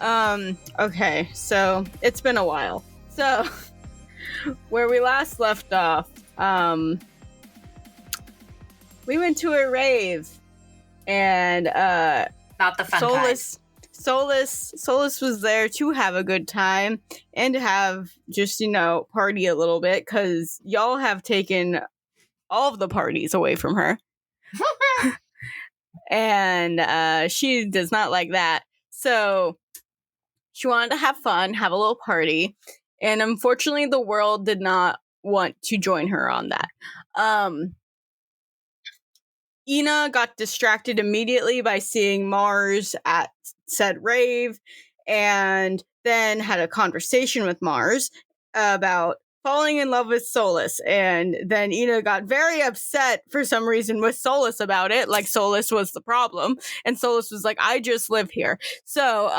Okay, so it's been a while. So, where we last left off, we went to a rave, and Not the fun Solus was there to have a good time and to have just, party a little bit, because y'all have taken all of the parties away from her. And she does not like that. So she wanted to have fun, have a little party, and unfortunately the world did not want to join her on that. Ina got distracted immediately by seeing Mars at said rave, and then had a conversation with Mars about falling in love with Solus. And then Ina got very upset for some reason with Solus about it, like Solus was the problem. And Solus was like, I just live here. So,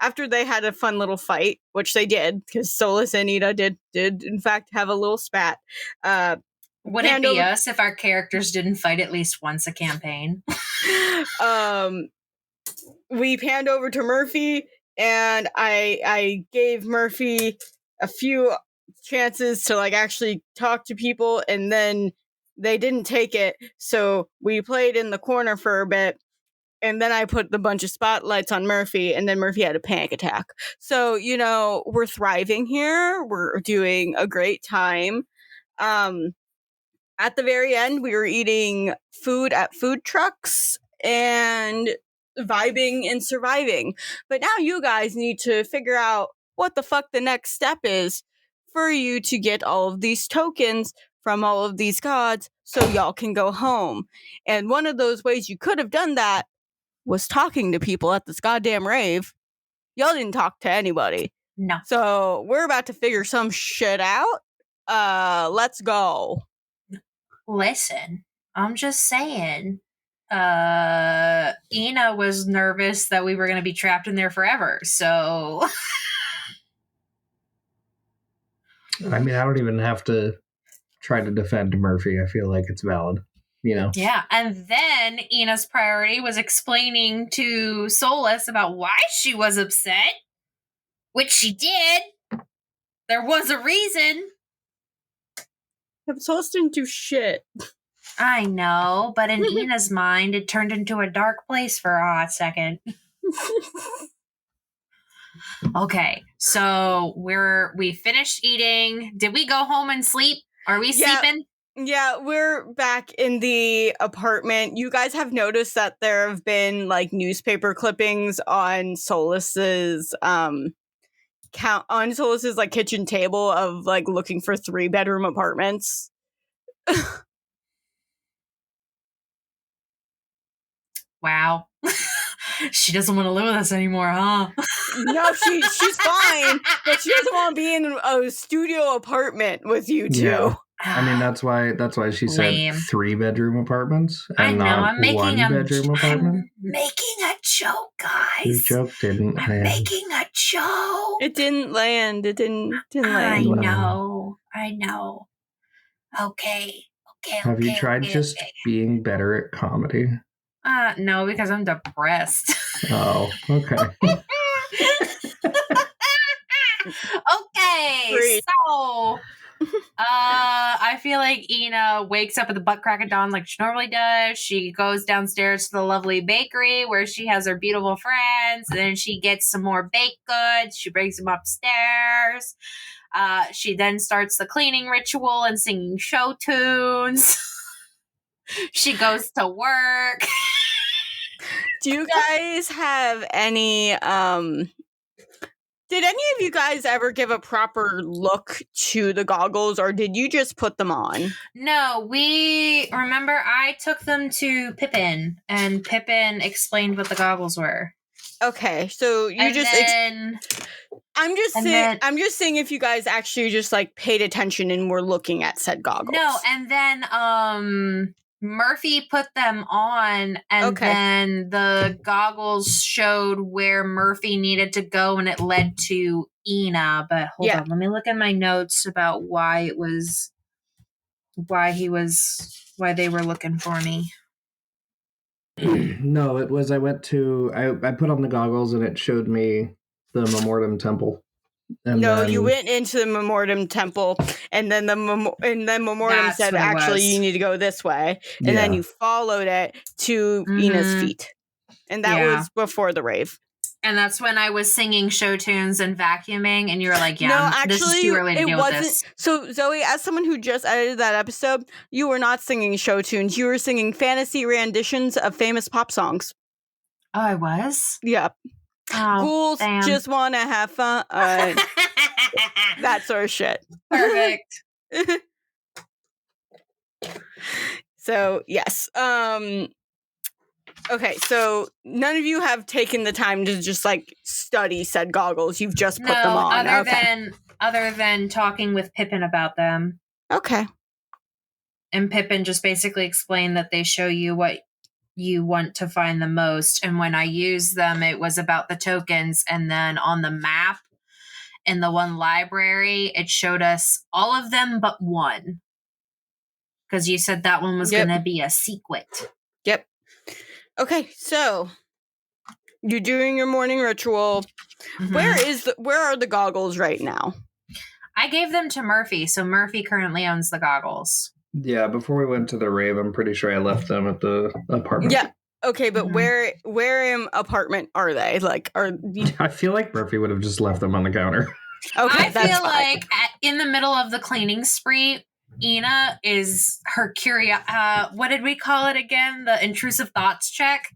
after they had a fun little fight, which they did, because Solus and Ina did in fact have a little spat. Would it be us if our characters didn't fight at least once a campaign? We panned over to Murphy, and I gave Murphy a few chances to actually talk to people, and then they didn't take it, so we played in the corner for a bit. And then I put the bunch of spotlights on Murphy, and then Murphy had a panic attack. So, we're thriving here. We're doing a great time. At the very end, we were eating food at food trucks and vibing and surviving. But now you guys need to figure out what the fuck the next step is for you to get all of these tokens from all of these gods so y'all can go home. And one of those ways you could have done that was talking to people at this goddamn rave. Y'all didn't talk to anybody. No. So we're about to figure some shit out. Let's go. Listen, I'm just saying. Ina was nervous that we were going to be trapped in there forever, so... I mean, I don't even have to try to defend Murphy. I feel like it's valid. Yeah, and then Ina's priority was explaining to Solus about why she was upset, which she did. There was a reason. But Solus didn't do shit. I know, but in Ina's mind, it turned into a dark place for a hot second. Okay, so we finished eating. Did we go home and sleep? Are we sleeping? Yeah, we're back in the apartment. You guys have noticed that there have been newspaper clippings on Solus's kitchen table of looking for 3-bedroom apartments. Wow. She doesn't want to live with us anymore, huh? No, she's fine, but she doesn't want to be in a studio apartment with you two. Yeah. I mean, that's why she said 3-bedroom apartments and not 1-bedroom apartment. I'm making a joke, guys. Your joke didn't land. I'm making a joke. It didn't land. It didn't land. I know. Okay. Have you tried just being better at comedy? No, because I'm depressed. Oh, okay. Okay, so I feel like Ina wakes up at the butt crack of dawn like she normally does. She goes downstairs to the lovely bakery where she has her beautiful friends, and then she gets some more baked goods. She brings them upstairs. She then starts the cleaning ritual and singing show tunes. She goes to work. Do you guys have any, did any of you guys ever give a proper look to the goggles, or did you just put them on? No, remember I took them to Pippin, and Pippin explained what the goggles were. Okay, so you I'm just saying if you guys actually just paid attention and were looking at said goggles. No, and then Murphy put them on, and then the goggles showed where Murphy needed to go, and it led to Ina. But hold on, let me look at my notes about why they were looking for me. No, it was I went to I put on the goggles and it showed me the Memoriam Temple. And no, you went into the Memoriam Temple, and then Memoriam said, "Actually, you need to go this way," and then you followed it to Ina's feet, and that was before the rave. And that's when I was singing show tunes and vacuuming, and you were like, "Yeah, no, actually, this is too early to deal with this." So, Zoe, as someone who just edited that episode, you were not singing show tunes. You were singing fantasy renditions of famous pop songs. Oh, I was? Yep. Oh, ghouls damn. just want to have fun. That sort of shit. Perfect. So, yes. Okay, so none of you have taken the time to just like study said goggles. You've just put them on. Other than talking with Pippin about them. Okay. And Pippin just basically explained that they show you what you want to find the most. And when I used them, it was about the tokens. And then on the map in the one library, it showed us all of them but one. Because you said that one was going to be a secret. Yep. Okay, so you're doing your morning ritual. Mm-hmm. Where are the goggles right now? I gave them to Murphy, so Murphy currently owns the goggles. Yeah, before we went to the rave, I'm pretty sure I left them at the apartment. Yeah. Okay, but where in apartment are they? Like, I feel like Murphy would have just left them on the counter. Okay, I feel like in the middle of the cleaning spree, Ina is her what did we call it again? The intrusive thoughts check.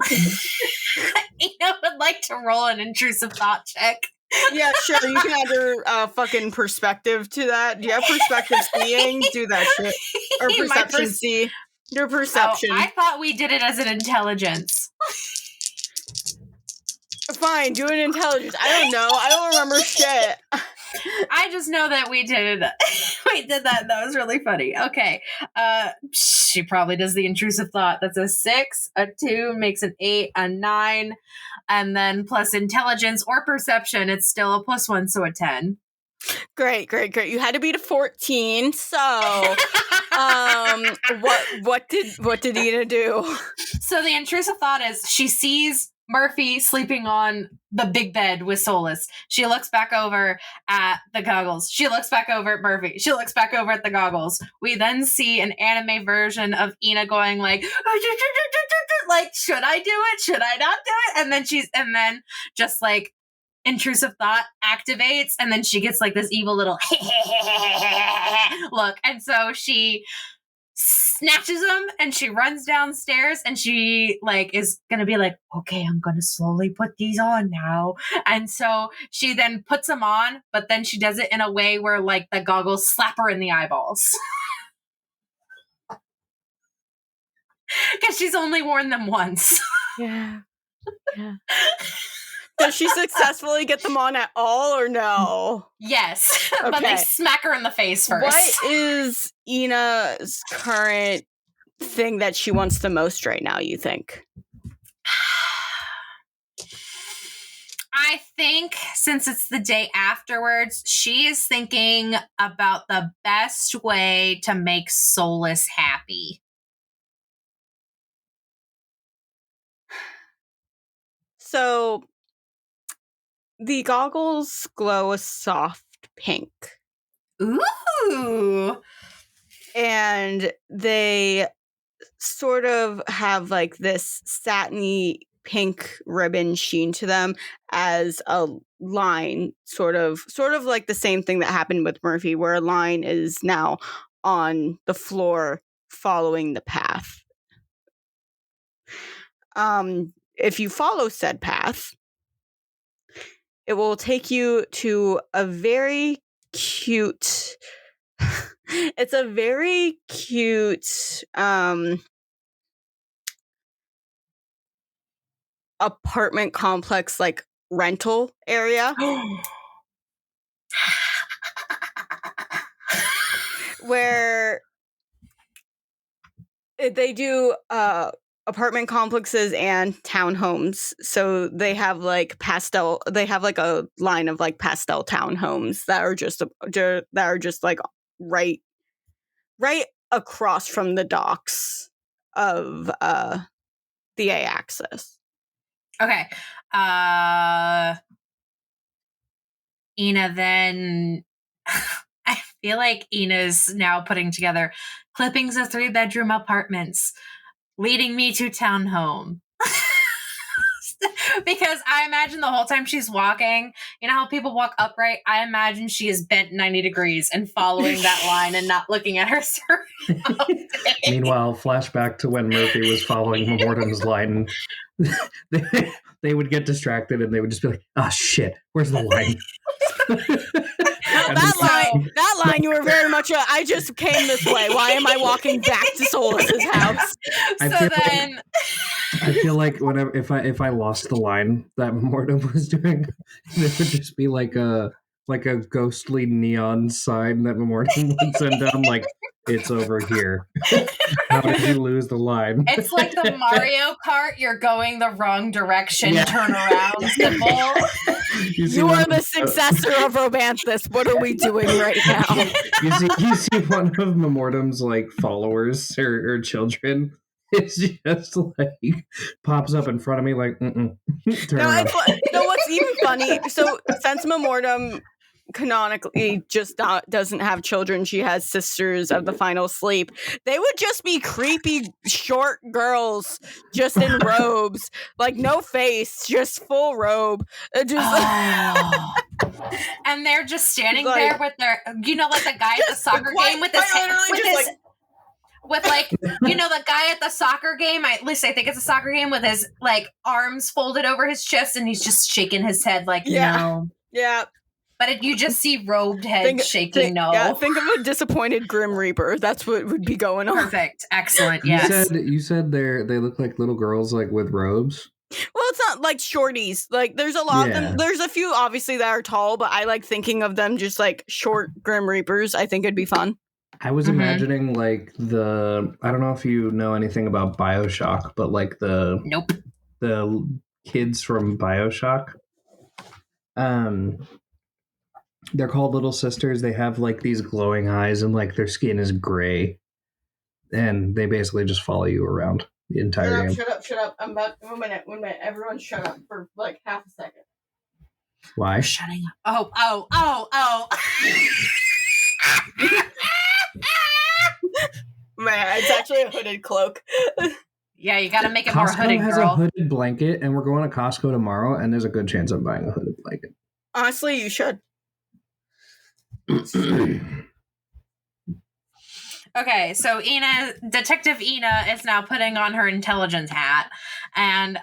Ina would like to roll an intrusive thought check. Yeah, sure. You can add your fucking perspective to that. Do you have perspective seeing? Do that shit. Or perception see. Your perception. Oh, I thought we did it as an intelligence. Fine, do an intelligence. I don't know. I don't remember shit. I just know that we did it. We did that. That was really funny. Okay. She probably does the intrusive thought. That's a 6, a 2 makes an 8, a 9, and then plus intelligence or perception, it's still a +1, so a 10. Great. You had to beat a 14. So, what did Ina do? So the intrusive thought is she sees Murphy sleeping on the big bed with Solus. She looks back over at the goggles. She looks back over at Murphy. She looks back over at the goggles. We then see an anime version of Ina going like, should I do it? Should I not do it? And then just like intrusive thought activates, and then she gets like this evil little look. And so she snatches them and she runs downstairs and she like is gonna be like, okay, I'm gonna slowly put these on now. And so she then puts them on, but then she does it in a way where like the goggles slap her in the eyeballs. Because she's only worn them once. Yeah. Does she successfully get them on at all or no? Yes. Okay. But they smack her in the face first. What is Ina's current thing that she wants the most right now, you think? I think since it's the day afterwards, she is thinking about the best way to make Solus happy. So the goggles glow a soft pink. Ooh. And they sort of have like this satiny pink ribbon sheen to them as a line, sort of like the same thing that happened with Murphy, where a line is now on the floor following the path. If you follow said path, it will take you to a very cute it's a very cute apartment complex, like rental area. Where they do apartment complexes and townhomes. So they have like a line of like pastel townhomes that are just like right across from the docks of the A-axis. Okay. Ina then... I feel like Ina's now putting together clippings of 3-bedroom apartments, leading me to townhome. Because I imagine the whole time she's walking, you know how people walk upright? I imagine she is bent 90 degrees and following that line and not looking at her surroundings. Meanwhile, flashback to when Murphy was following Memortum's line. They would get distracted and they would just be like, "Oh shit, where's the line?" That line, you were very much I just came this way. Why am I walking back to Solus's house? I feel like whenever if I lost the line that Memortum was doing, it would just be like a ghostly neon sign that Memortum would send down, like, "It's over here." How did you lose the line? It's like the Mario Kart, you're going the wrong direction, turn around symbol. You are the successor of Romanthus. What are we doing right now? You see one of Memortum's like followers or children. It's just like pops up in front of me like, turn around. No, what's even funny, so since Memortum canonically just doesn't have children, she has sisters of the final sleep, they would just be creepy short girls just in robes, like no face, just full robe, and they're just standing there with their, like the guy at the soccer game with his with like, the guy at the soccer game, at least I think it's a soccer game, with his like arms folded over his chest and he's just shaking his head like, no. Yeah. But you just see robed head shaking no. Yeah, think of a disappointed Grim Reaper. That's what would be going on. Perfect. Excellent. Yes. You said they look like little girls like with robes. Well, it's not like shorties. Like there's a lot of them. There's a few obviously that are tall, but I like thinking of them just like short Grim Reapers. I think it'd be fun. I was imagining like I don't know if you know anything about BioShock, but like the kids from BioShock, they're called Little Sisters. They have like these glowing eyes and like their skin is gray, and they basically just follow you around the entire game. Shut up. I'm about 1 minute. Everyone shut up for like half a second. Why? Shutting up. Oh. Man, it's actually a hooded cloak. Yeah, you gotta make it Costco more hooded, has girl. a hooded blanket, and we're going to Costco tomorrow, and there's a good chance I'm buying a hooded blanket. Honestly, you should. Okay, so Detective Ina is now putting on her intelligence hat, and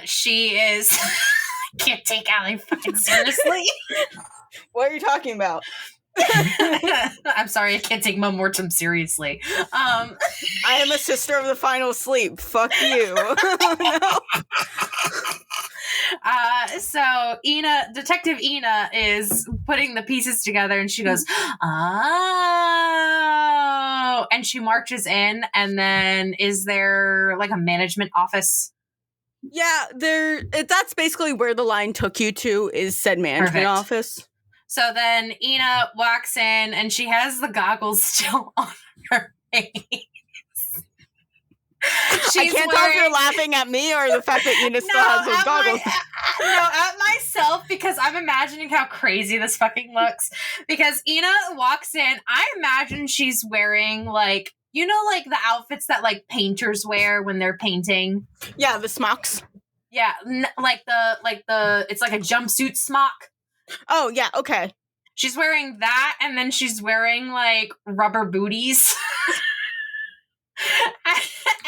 she is... I can't take Allie fucking seriously. What are you talking about? I'm sorry, I can't take Memortum seriously. I am a sister of the final sleep. Fuck you. No. So Detective Ina is putting the pieces together, and she goes, "Oh!" And she marches in, and then is there like a management office? Yeah, that's basically where the line took you to, is said management office. So then Ina walks in, and she has the goggles still on her face. I can't tell if you're laughing at me or the fact that Ina still has those goggles. At myself, because I'm imagining how crazy this fucking looks. Because Ina walks in, I imagine she's wearing like, like the outfits that like painters wear when they're painting. Yeah, the smocks. Yeah, it's like a jumpsuit smock. Oh, yeah, okay. She's wearing that, and then she's wearing, like, rubber booties.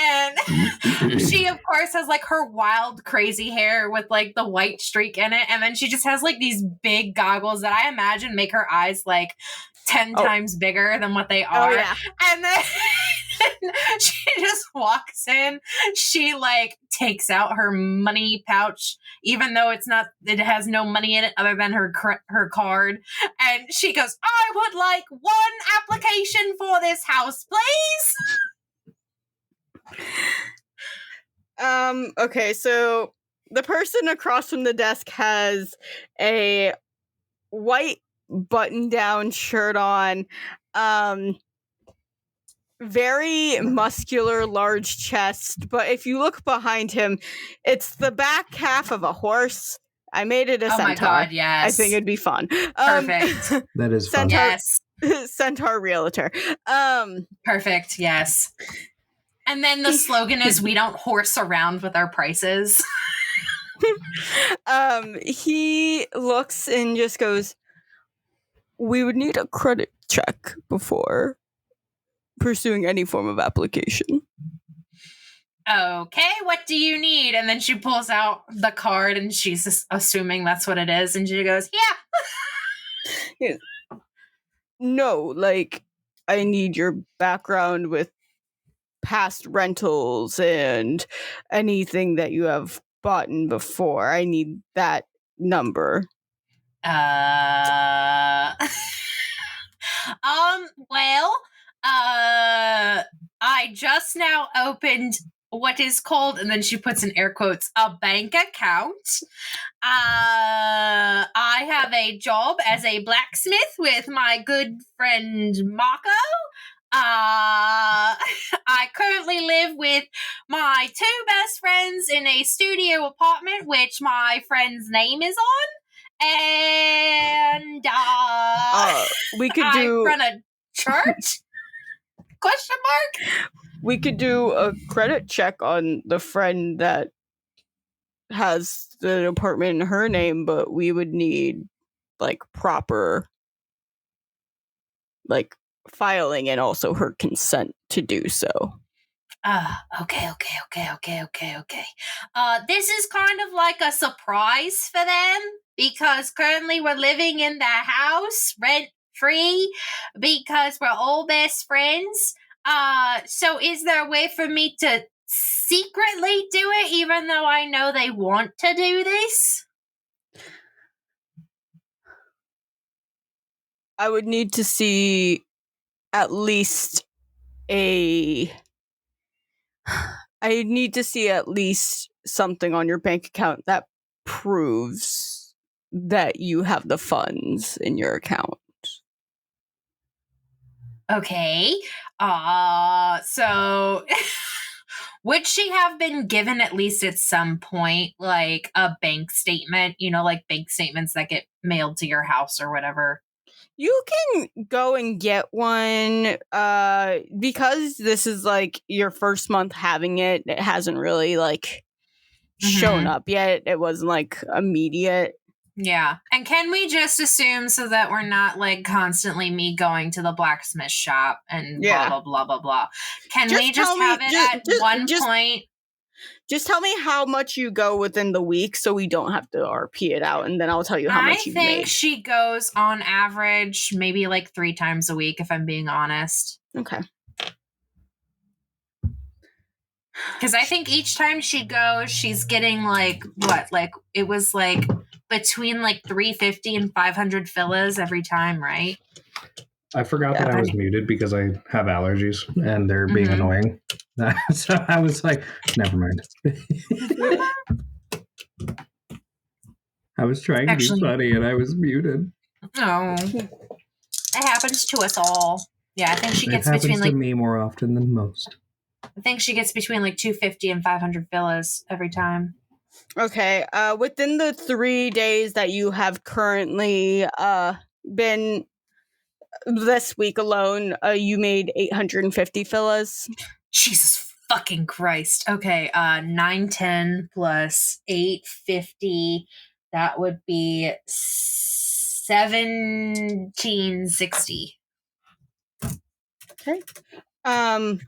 And she, of course, has, like, her wild, crazy hair with, like, the white streak in it. And then she just has, like, these big goggles that I imagine make her eyes, like, 10 times bigger than what they are. Oh, yeah. And then she just walks in. She like takes out her money pouch, even though it has no money in it other than her card. And she goes, "I would like one application for this house, please." Okay, so the person across from the desk has a white button-down shirt on, very muscular, large chest, but if you look behind him, it's the back half of a horse. I made it a Oh centaur. my god, yes. I think it'd be fun. Perfect. That is fun. Centaur, Yes. Centaur realtor. Perfect, yes. And then the slogan is, we don't horse around with our prices. He looks and just goes, we would need a credit check before pursuing any form of application. Okay, what do you need? And then she pulls out the card and she's just assuming that's what it is. And she goes, yeah. No, like, I need your background with past rentals and anything that you have bought in before. I need that number. Well, I just now opened what is called, and then she puts in air quotes, a bank account. I have a job as a blacksmith with my good friend Mako. I currently live with my 2 best friends in a studio apartment, which my friend's name is on. And we could I do run a church? Question mark? we could do a credit check on the friend that has the apartment in her name, but we would need like proper like filing and also her consent to do so. Okay. This is kind of like a surprise for them because currently we're living in their house rent free because we're all best friends. So is there a way for me to secretly do it even though I know they want to do this? I would need to see at least something on your bank account that proves that you have the funds in your account. Okay. So would she have been given at least at some point like a bank statement, like bank statements that get mailed to your house or whatever? You can go and get one because this is like your first month having it. It hasn't really like shown up yet. It wasn't like immediate. Yeah. And can we just assume so that we're not like constantly me going to the blacksmith shop and blah, blah, blah, blah, blah. Can we just have it at one point? Just tell me how much you go within the week so we don't have to RP it out, and then I'll tell you how much you've made. I think she goes on average maybe like 3 times a week, if I'm being honest. Okay. Because I think each time she goes, she's getting like, what? Like, it was like between like 350 and 500 fillas every time, right? I forgot that I was muted because I have allergies and they're being annoying. So I was like, never mind. I was trying to be funny and I was muted. Oh, it happens to us all. Yeah, I think she gets between like... to me more often than most. I think she gets between like 250 and 500 villas every time. Okay. Within the 3 days that you have currently been this week alone, you made 850 villas. Jesus fucking Christ. Okay, 910 plus 850. That would be 1760. Okay. I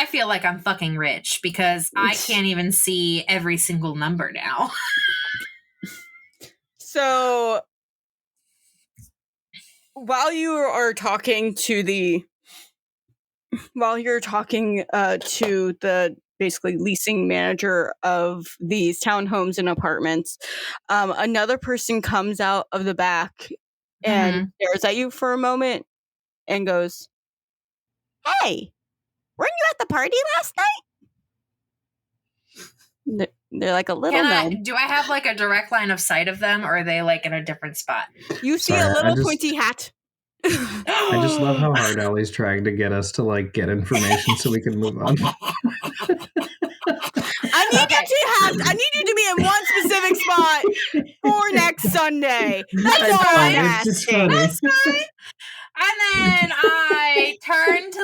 feel like I'm fucking rich because I can't even see every single number now. So while you're talking to the basically leasing manager of these townhomes and apartments, another person comes out of the back and stares at you for a moment and goes, "Hey, weren't you at the party last night?" They're like a little gnome. Do I have like a direct line of sight of them, or are they like in a different spot? You see a little pointy hat. I just love how hard Allie's trying to get us to like get information so we can move on. I need you to be in one specific spot for next Sunday. That's It's all I'm fine, it's just asking. funny. That's fine. And then I turn to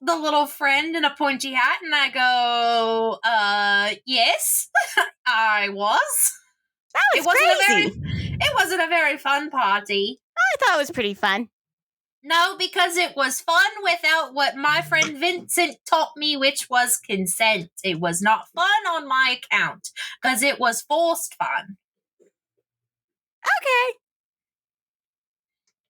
the little friend in a pointy hat, and I go, yes, I was. That was crazy. It wasn't a very fun party. I thought it was pretty fun. No, because it was fun without what my friend Vincent taught me, which was consent. It was not fun on my account, because it was forced fun. Okay.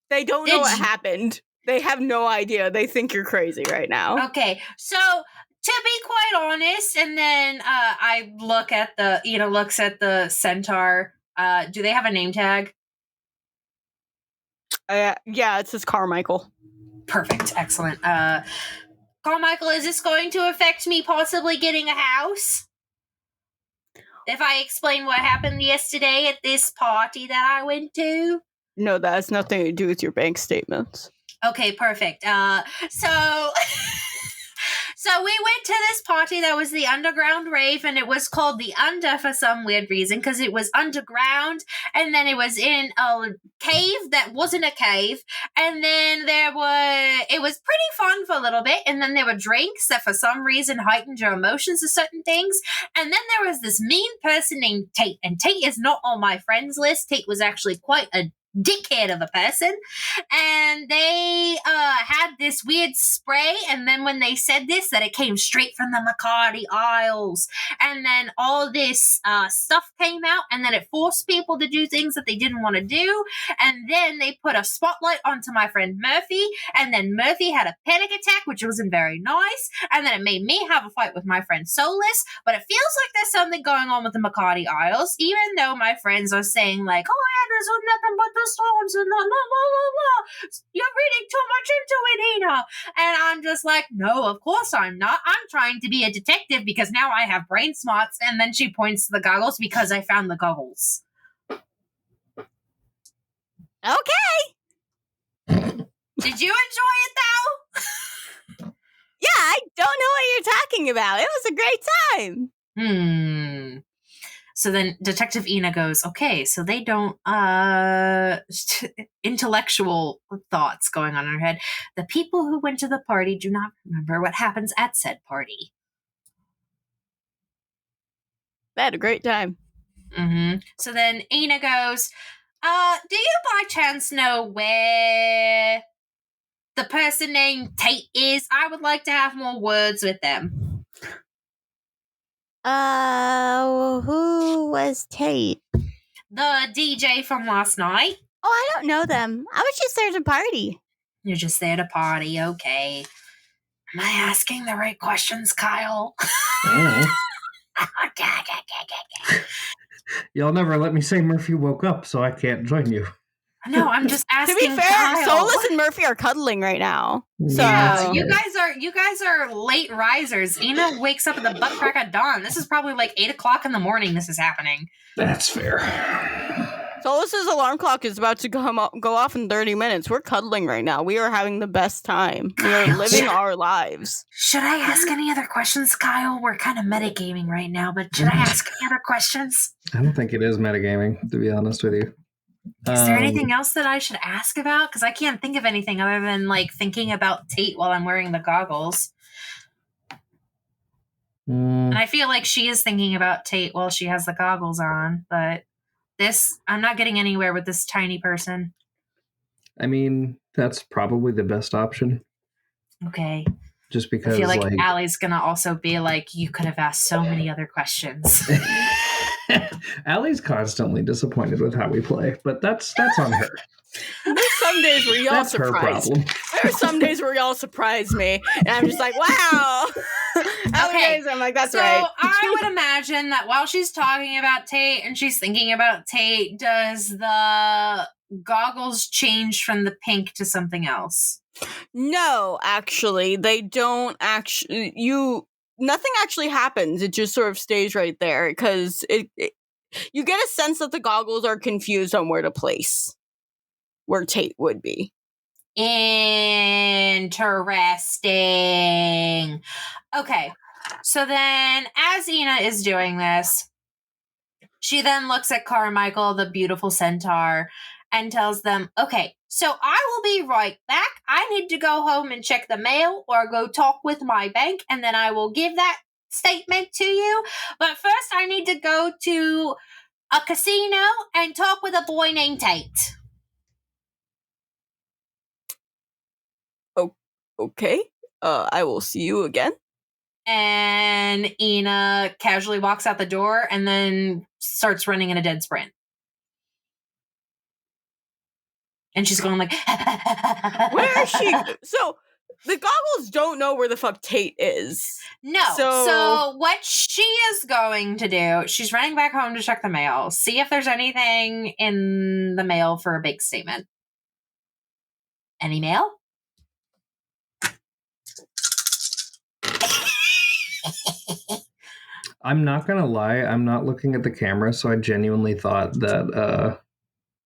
They don't know what happened. They have no idea. They think you're crazy right now. Okay, so to be quite honest, and then I look at looks at the centaur. Do they have a name tag? Yeah, it says Carmichael. Perfect, excellent. Carmichael, is this going to affect me possibly getting a house? If I explain what happened yesterday at this party that I went to? No, that has nothing to do with your bank statements. Okay, perfect. So we went to this party that was the underground rave, and it was called the Under for some weird reason, because it was underground, and then it was in a cave that wasn't a cave, and then it was pretty fun for a little bit, and then there were drinks that for some reason heightened your emotions to certain things, and then there was this mean person named Tate, and Tate is not on my friends list. Tate was actually quite a dickhead of a person, and they had this weird spray, and then when they said this, that it came straight from the McCarty Isles, and then all this stuff came out, and then it forced people to do things that they didn't want to do, and then they put a spotlight onto my friend Murphy, and then Murphy had a panic attack, which wasn't very nice, and then it made me have a fight with my friend Solus, but it feels like there's something going on with the McCarty Isles, even though my friends are saying like, oh yeah, there's nothing but the storms and blah, blah, blah, blah, blah. You're reading too much into it, Ina. And I'm just like, no, of course I'm not. I'm trying to be a detective because now I have brain smarts. And then she points to the goggles because I found the goggles. Okay. Did you enjoy it though? Yeah, I don't know what you're talking about. It was a great time. So then Detective Ina goes, okay, so they don't, intellectual thoughts going on in her head. The people who went to the party do not remember what happens at said party. They had a great time. Mm-hmm. So then Ina goes, do you by chance know where the person named Tate is? I would like to have more words with them. Who was Tate? The DJ from last night. Oh, I don't know them. I was just there to party. You're just there to party, okay. Am I asking the right questions, Kyle? Y'all never let me say Murphy woke up, so I can't join you. No, I'm just asking. To be fair, Kyle. Solus and Murphy are cuddling right now. So yeah, you guys are late risers. Ina wakes up at the butt crack of dawn. This is probably like 8:00 in the morning. This is happening. That's fair. Solus's alarm clock is about to go off in 30 minutes. We're cuddling right now. We are having the best time. We are living our lives. Should I ask any other questions, Kyle? We're kind of metagaming right now, but should I ask any other questions? I don't think it is metagaming, to be honest with you. Is there anything else that I should ask about? Because I can't think of anything other than like thinking about Tate while I'm wearing the goggles. And I feel like she is thinking about Tate while she has the goggles on, but I'm not getting anywhere with this tiny person. I mean, that's probably the best option. Okay. Just because I feel like Allie's gonna also be like, you could have asked so many other questions. Allie's constantly disappointed with how we play, but that's on her. There's some days where y'all That's her surprise. problem. There's some days where y'all surprise me, and I'm just like, wow. Other days I'm like, that's right. So I would imagine that while she's talking about Tate and she's thinking about Tate, does the goggles change from the pink to something else? No, actually, they don't actually. Nothing actually happens. It just sort of stays right there because you get a sense that the goggles are confused on where to place where Tate would be. Interesting. Okay. So then, as Ina is doing this, she then looks at Carmichael, the beautiful centaur, and tells them, okay, so I will be right back. I need to go home and check the mail or go talk with my bank, and then I will give that statement to you. But first, I need to go to a casino and talk with a boy named Tate. Okay. I will see you again. And Ina casually walks out the door and then starts running in a dead sprint. And she's going like, where is she? So the goggles don't know where the fuck Tate is. No. So what she is going to do, she's running back home to check the mail, see if there's anything in the mail for a big statement. Any mail? I'm not gonna lie, I'm not looking at the camera, so I genuinely thought that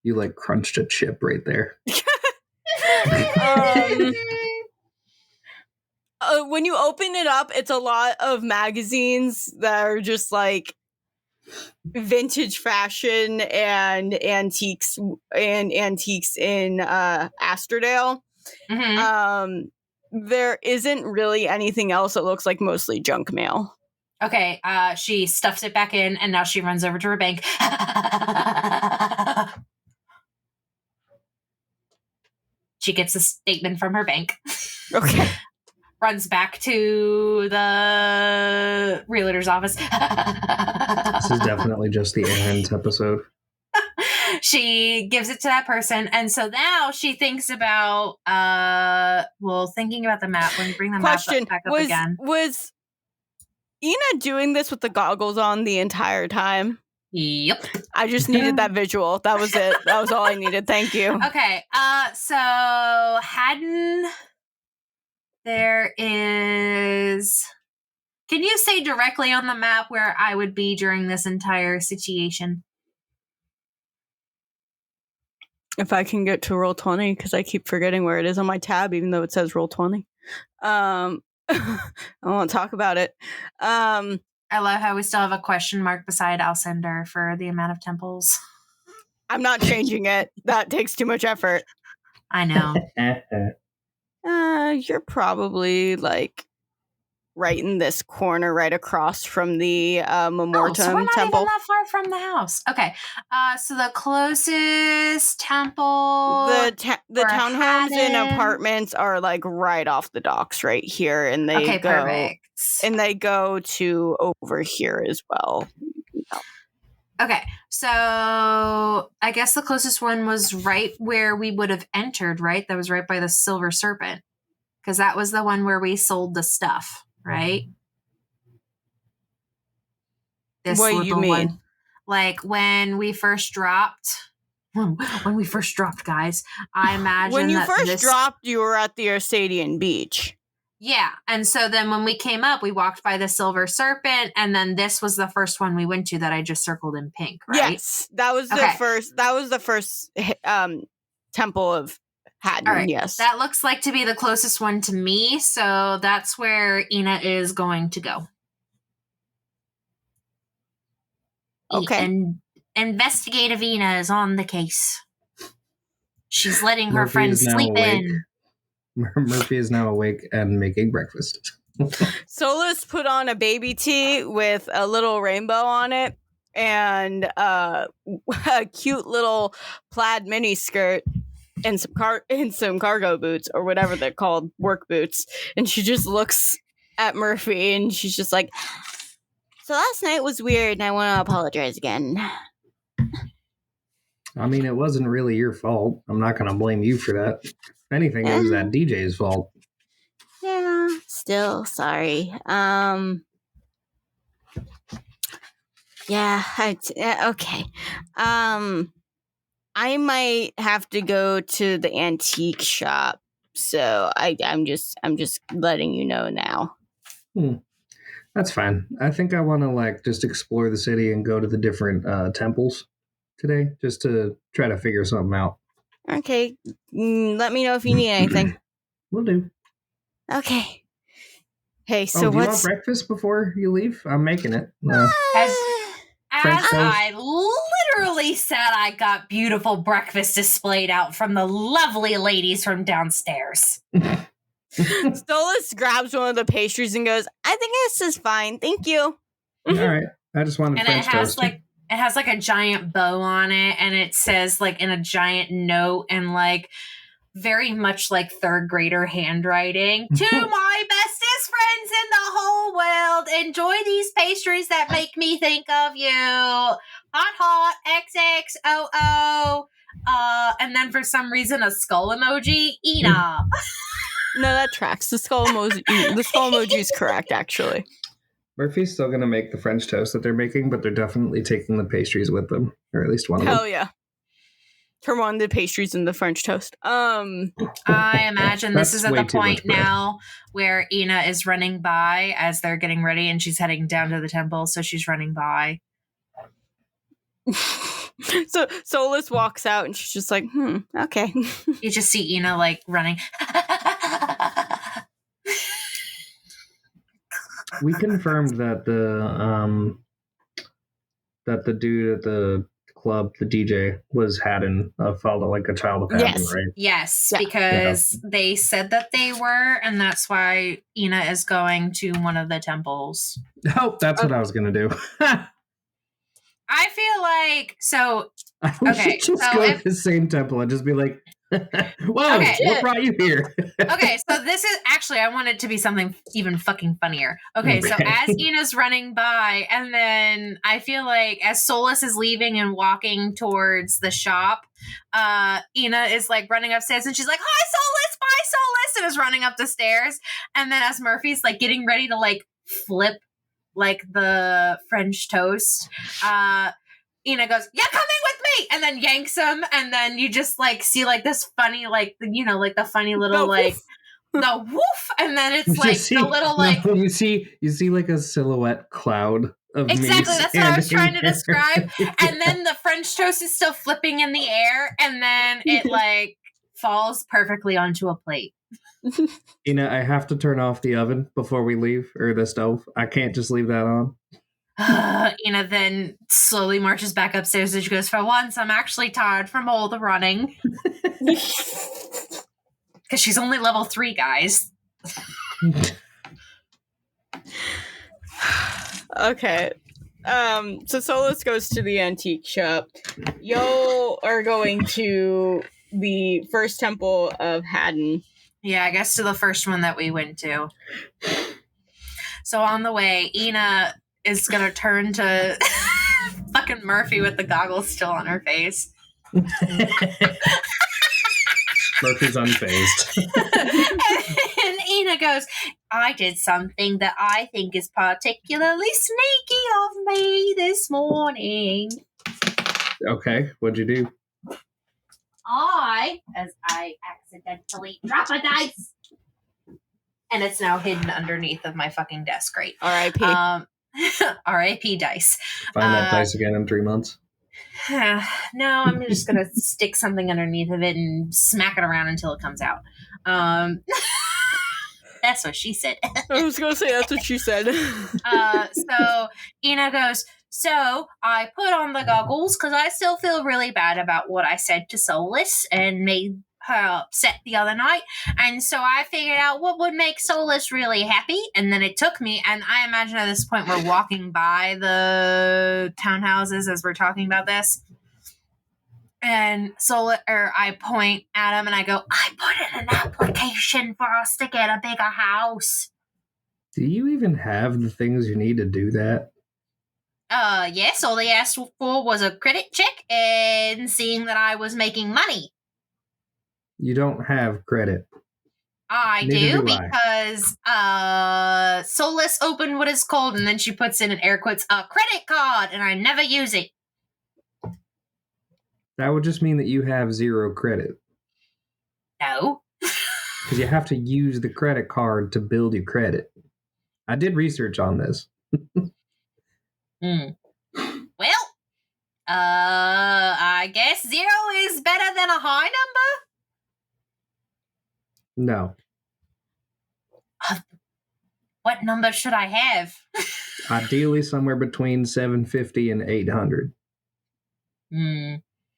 you like crunched a chip right there. When you open it up, it's a lot of magazines that are just like vintage fashion and antiques in Asterdale. Mm-hmm. There isn't really anything else. It looks like mostly junk mail. Okay, she stuffs it back in, and now she runs over to her bank. She gets a statement from her bank. Okay. Runs back to the realtor's office. This is definitely just the Aaron's episode. She gives it to that person, and so now she thinks about, thinking about the map. When you bring the map back up again. Was Ina doing this with the goggles on the entire time? Yep. I just needed that visual. That was it. That was all I needed. Thank you. Okay. So Haddon, there is. Can you say directly on the map where I would be during this entire situation? If I can get to roll 20, because I keep forgetting where it is on my tab, even though it says roll 20. I won't talk about it. I love how we still have a question mark beside Alcindor for the amount of temples. I'm not changing it. That takes too much effort. I know. You're probably like right in this corner, right across from the Memortum so we're not temple. even that far from the house. Okay. So the closest temple. The townhomes and apartments are like right off the docks right here, and they perfect. And they go to over here as well. Okay, so I guess the closest one was right where we would have entered, right? That was right by the Silver Serpent, because that was the one where we sold the stuff, right? What do you mean? One. Like when we first dropped. When we first dropped, guys, I imagine when you first dropped, you were at the Arcadian Beach. Yeah, and so then when we came up, we walked by the Silver Serpent, and then this was the first one we went to that I just circled in pink, right? Yes, that was the first. That was the first temple of Haddon. All right. Yes, that looks like to be the closest one to me, so that's where Ina is going to go. Okay. And investigative Ina is on the case. She's letting her friends sleep in. Murphy is now awake and making breakfast. Solus put on a baby tee with a little rainbow on it and a cute little plaid mini skirt and some cargo boots or whatever they're called, work boots. And she just looks at Murphy and she's just like, so last night was weird and I want to apologize again. I mean, it wasn't really your fault. I'm not going to blame you for that. If anything, it was that DJ's fault. Yeah, still sorry. Yeah, okay. I might have to go to the antique shop, so I'm just letting you know now. That's fine. I think I want to just explore the city and go to the different temples today, just to try to figure something out. Okay. Let me know if you need anything. Will do. Okay. Hey, so do you want what's... breakfast before you leave? I'm making it. As French toast? I literally said, I got beautiful breakfast displayed out from the lovely ladies from downstairs. Stolas grabs one of the pastries and goes, I think this is fine. Thank you. All right. I just wanted And French toast. it has like a giant bow on it, and it says like in a giant note and like very much like third grader handwriting, to my bestest friends in the whole world, enjoy these pastries that make me think of you. Hot XXOO. And then for some reason a skull emoji. Ina. No, that tracks. The skull emoji is correct, actually. Murphy's still going to make the French toast that they're making, but they're definitely taking the pastries with them, or at least one of them. Hell yeah. Turn on the pastries and the French toast. I imagine this is at the point now where Ina is running by as they're getting ready, and she's heading down to the temple, so she's running by. So Solus walks out, and she's just like, okay. You just see Ina like running. We confirmed that the dude at the club, the DJ, was Haddon, followed like a child of Haddon, right? Yes, because they said that they were, and that's why Ina is going to one of the temples. Oh, that's what I was going to do. I feel like, so, I should just go to the same temple and just be like, whoa, what brought you here? Okay, so this is actually, I want it to be something even fucking funnier. Okay, so as Ina's running by, and then I feel like as Solus is leaving and walking towards the shop, Ina is like running upstairs and she's like, hi Solus, bye Solus, and is running up the stairs. And then as Murphy's like getting ready to like flip like the French toast, Ina goes, "Yeah, coming with me," and then yanks him, and then you just like see like this funny, like like the funny little like the woof, and then it's like the little like you see like a silhouette cloud of exactly. That's what I was trying to there. describe. And then the French toast is still flipping in the air, and then it like falls perfectly onto a plate. I have to turn off the oven before we leave, or the stove. I can't just leave that on. Ina then slowly marches back upstairs and she goes, for once, I'm actually tired from all the running. Because she's only level 3, guys. Okay. So Solus goes to the antique shop. Y'all are going to the first temple of Haddon. Yeah, I guess to the first one that we went to. So on the way, Ina is going to turn to fucking Murphy with the goggles still on her face. Murphy's unfazed. And Ina goes, I did something that I think is particularly sneaky of me this morning. Okay, what'd you do? I accidentally drop a dice. And it's now hidden underneath of my fucking desk, right? R.I.P. R.I.P. dice. Find that dice again in 3 months. No, I'm just going to stick something underneath of it and smack it around until it comes out. That's what she said. I was going to say, that's what she said. So Ina goes, so I put on the goggles because I still feel really bad about what I said to Solus and made her upset the other night. And so I figured out what would make Solus really happy. And then it took me, and I imagine at this point we're walking by the townhouses as we're talking about this. And I point at him and I go, I put in an application for us to get a bigger house. Do you even have the things you need to do that? Yes, all they asked for was a credit check and seeing that I was making money. You don't have credit. I do because Solus opened what is called, and then she puts in air quotes, a credit card, and I never use it. That would just mean that you have 0 credit. No. Because you have to use the credit card to build your credit. I did research on this. Well, I guess 0 is better than a high number. No. What number should I have? Ideally, somewhere between 750 and 800. Hmm.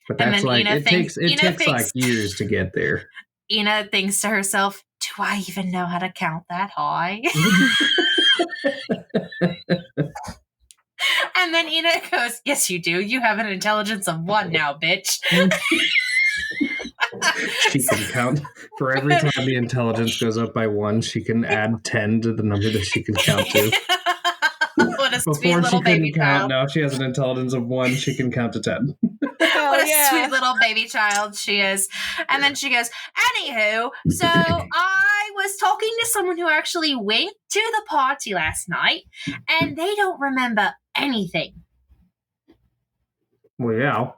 But And that's then like Ina it thinks. takes like years to get there. Ina thinks to herself, "Do I even know how to count that high?" And then Ina goes, "Yes, you do. You have an intelligence of 1 now, bitch." She can count for every time the intelligence goes up by 1. She can add 10 to the number that she can count to. What a sweet Before little she baby couldn't count. child. Now she has an intelligence of 1. She can count to 10. What a sweet little baby child she is. And then she goes, "Anywho, so I was talking to someone who actually went to the party last night, and they don't remember anything." Well, yeah.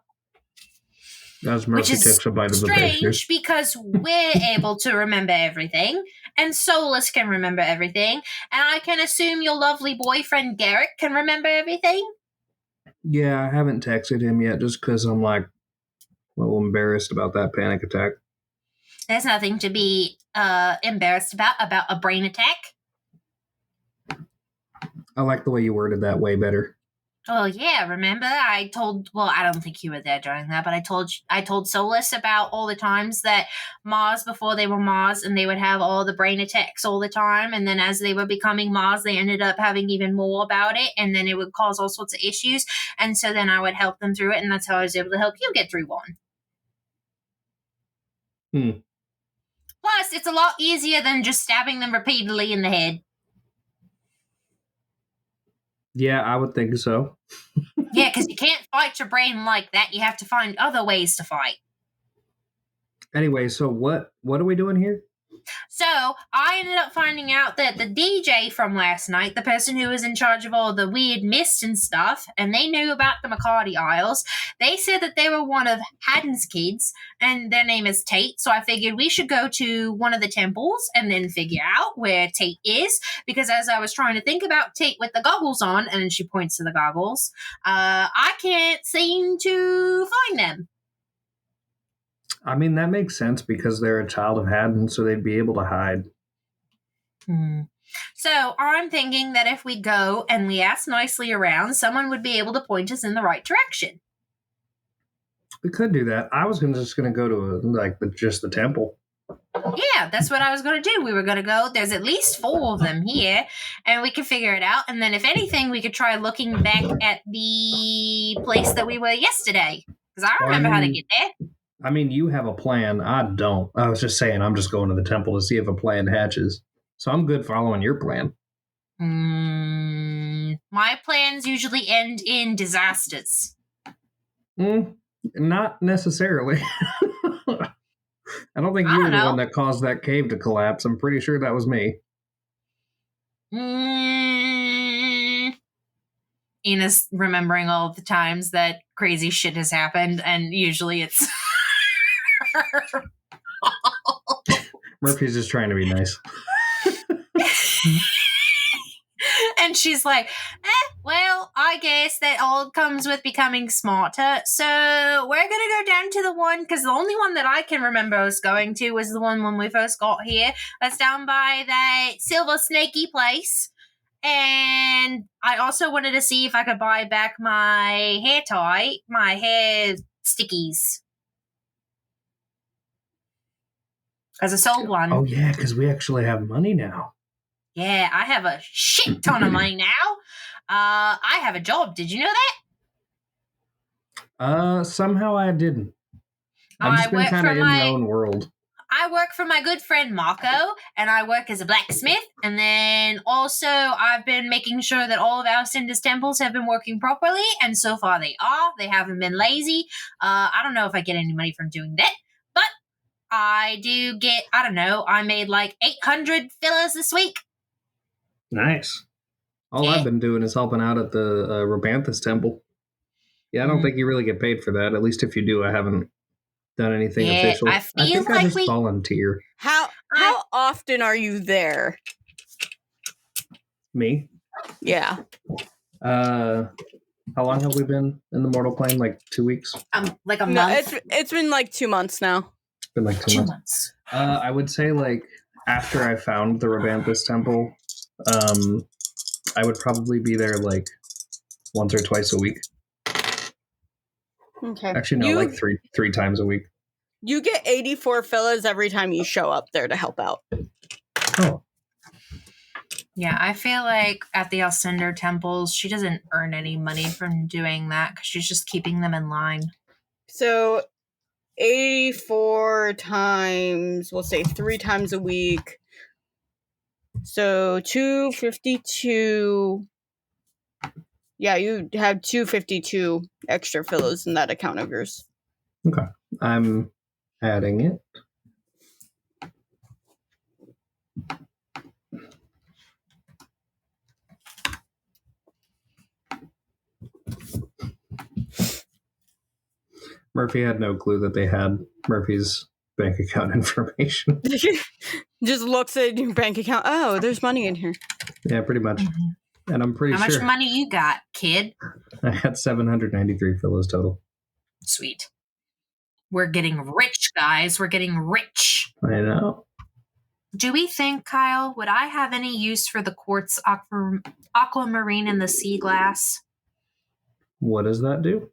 As Which Murphy is takes a bite of the pastry. strange because we're able to remember everything, and Solus can remember everything, and I can assume your lovely boyfriend Garrick can remember everything. Yeah, I haven't texted him yet just because I'm like a little embarrassed about that panic attack. There's nothing to be embarrassed about a brain attack. I like the way you worded that way better. Oh yeah, remember I don't think you were there during that, but I told Solus about all the times that Mars, before they were Mars, and they would have all the brain attacks all the time, and then as they were becoming Mars, they ended up having even more about it, and then it would cause all sorts of issues, and so then I would help them through it, and that's how I was able to help you get through one. Plus, it's a lot easier than just stabbing them repeatedly in the head. Yeah, I would think so. Yeah, because you can't fight your brain like that. You have to find other ways to fight. Anyway, so what are we doing here? So I ended up finding out that the DJ from last night, the person who was in charge of all the weird mist and stuff, and they knew about the McCarty Isles, they said that they were one of Haddon's kids, and their name is Tate. So I figured we should go to one of the temples and then figure out where Tate is, because as I was trying to think about Tate with the goggles on, and then she points to the goggles, I can't seem to find them. I mean, that makes sense because they're a child of Haddon, so they'd be able to hide. So I'm thinking that if we go and we ask nicely around, someone would be able to point us in the right direction. We could do that. I was just going to go to just the temple. Yeah, that's what I was going to do. We were going to go. There's at least 4 of them here, and we could figure it out. And then if anything, we could try looking back at the place that we were yesterday, because I remember how to get there. I mean, you have a plan. I don't. I was just saying, I'm just going to the temple to see if a plan hatches. So I'm good following your plan. My plans usually end in disasters. Not necessarily. I don't think you were the one that caused that cave to collapse. I'm pretty sure that was me. Ina's remembering all the times that crazy shit has happened, and usually it's Murphy's just trying to be nice. And she's like, well, I guess that all comes with becoming smarter. So we're going to go down to the one, because the only one that I can remember us going to was the one when we first got here. That's down by that silver snaky place. And I also wanted to see if I could buy back my hair tie, my hair stickies. Because I sold one. Oh, yeah, because we actually have money now. Yeah, I have a shit ton of money now. I have a job. Did you know that? Somehow I didn't. I've just been kind of in my own world. I work for my good friend Marco, and I work as a blacksmith. And then also I've been making sure that all of our Cinder's temples have been working properly. And so far they are. They haven't been lazy. I don't know if I get any money from doing that. But I do get, I don't know, I made like 800 fillers this week. Nice. All I've been doing is helping out at the Rabanthus temple. Yeah, I don't think you really get paid for that. At least if you do, I haven't done anything official. I think I just volunteer. How often are you there? Me? Yeah. How long have we been in the mortal plane? Like 2 weeks? Like a month? It's been like 2 months now. been like 2 months. I would say like after I found the Revampus Temple, I would probably be there like once or twice a week. Okay. Actually, no, like three times a week. You get 84 villas every time you show up there to help out. Oh. Yeah, I feel like at the Alcindor temples, she doesn't earn any money from doing that because she's just keeping them in line. So 84 times, we'll say 3 times a week. So 252. Yeah, you have 252 extra villas in that account of yours. Okay. I'm adding it. Murphy had no clue that they had Murphy's bank account information. Just looks at your bank account. Oh, there's money in here. Yeah, pretty much. Mm-hmm. And I'm pretty sure. How much money you got, kid? I had 793 villas total. Sweet. We're getting rich, guys. We're getting rich. I know. Do we think, Kyle, would I have any use for the quartz aquamarine in the sea glass? What does that do?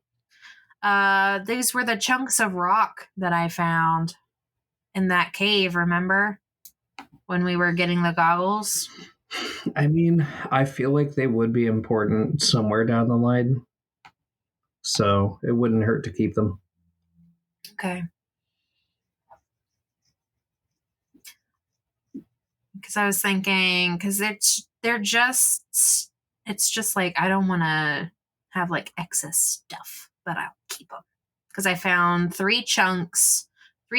These were the chunks of rock that I found in that cave, remember? When we were getting the goggles? I mean, I feel like they would be important somewhere down the line. So it wouldn't hurt to keep them. Okay. Because I was thinking, because it's just like, I don't want to have like excess stuff, but I'll keep them. Because I found 3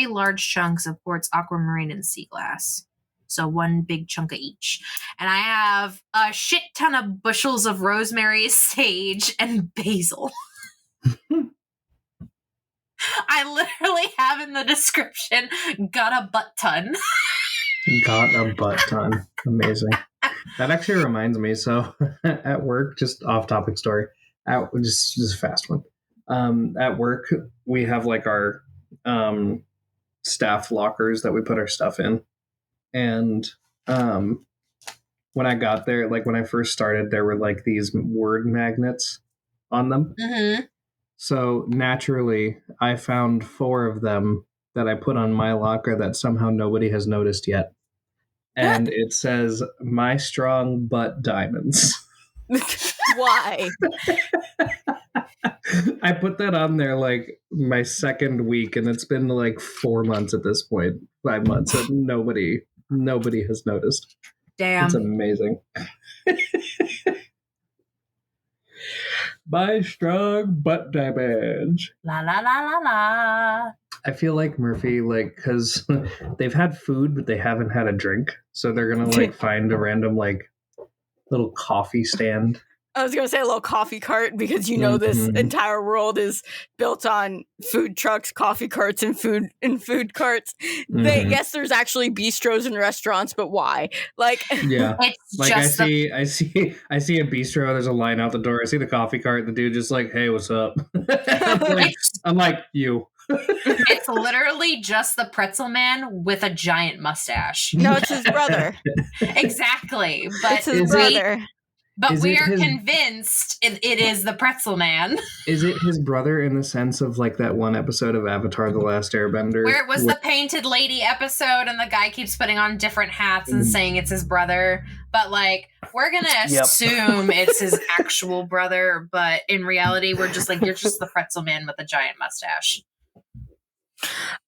large chunks of quartz aquamarine and sea glass. So 1 big chunk of each. And I have a shit ton of bushels of rosemary, sage, and basil. I literally have in the description, got a butt ton. Got a butt ton. Amazing. That actually reminds me. So at work, just off topic story, just a fast one. At work, we have like our staff lockers that we put our stuff in. And when I got there, like when I first started, there were like these word magnets on them. Mm-hmm. So naturally, I found 4 of them that I put on my locker that somehow nobody has noticed yet. And it says, "My strong butt diamonds." Why? I put that on there like my second week, and it's been like 4 months at this point, 5 months, and nobody has noticed. Damn. It's amazing. My strong butt diamonds. La la la la la. I feel like Murphy, like, because they've had food, but they haven't had a drink. So they're going to, like, find a random, like, little coffee stand. I was going to say a little coffee cart because you know this entire world is built on food trucks, coffee carts, and food carts. Mm-hmm. Yes, there's actually bistros and restaurants, but why? Like, yeah, like I see a bistro. There's a line out the door. I see the coffee cart. The dude just like, "Hey, what's up?" I'm like, you. It's literally just the pretzel man with a giant mustache. No, it's his brother. Exactly, but it's his brother. But we are convinced it is the pretzel man. Is it his brother in the sense of like that one episode of Avatar: The Last Airbender? Where it was the painted lady episode and the guy keeps putting on different hats and saying it's his brother. But like, we're going to assume it's his actual brother. But in reality, we're just like, you're just the pretzel man with a giant mustache.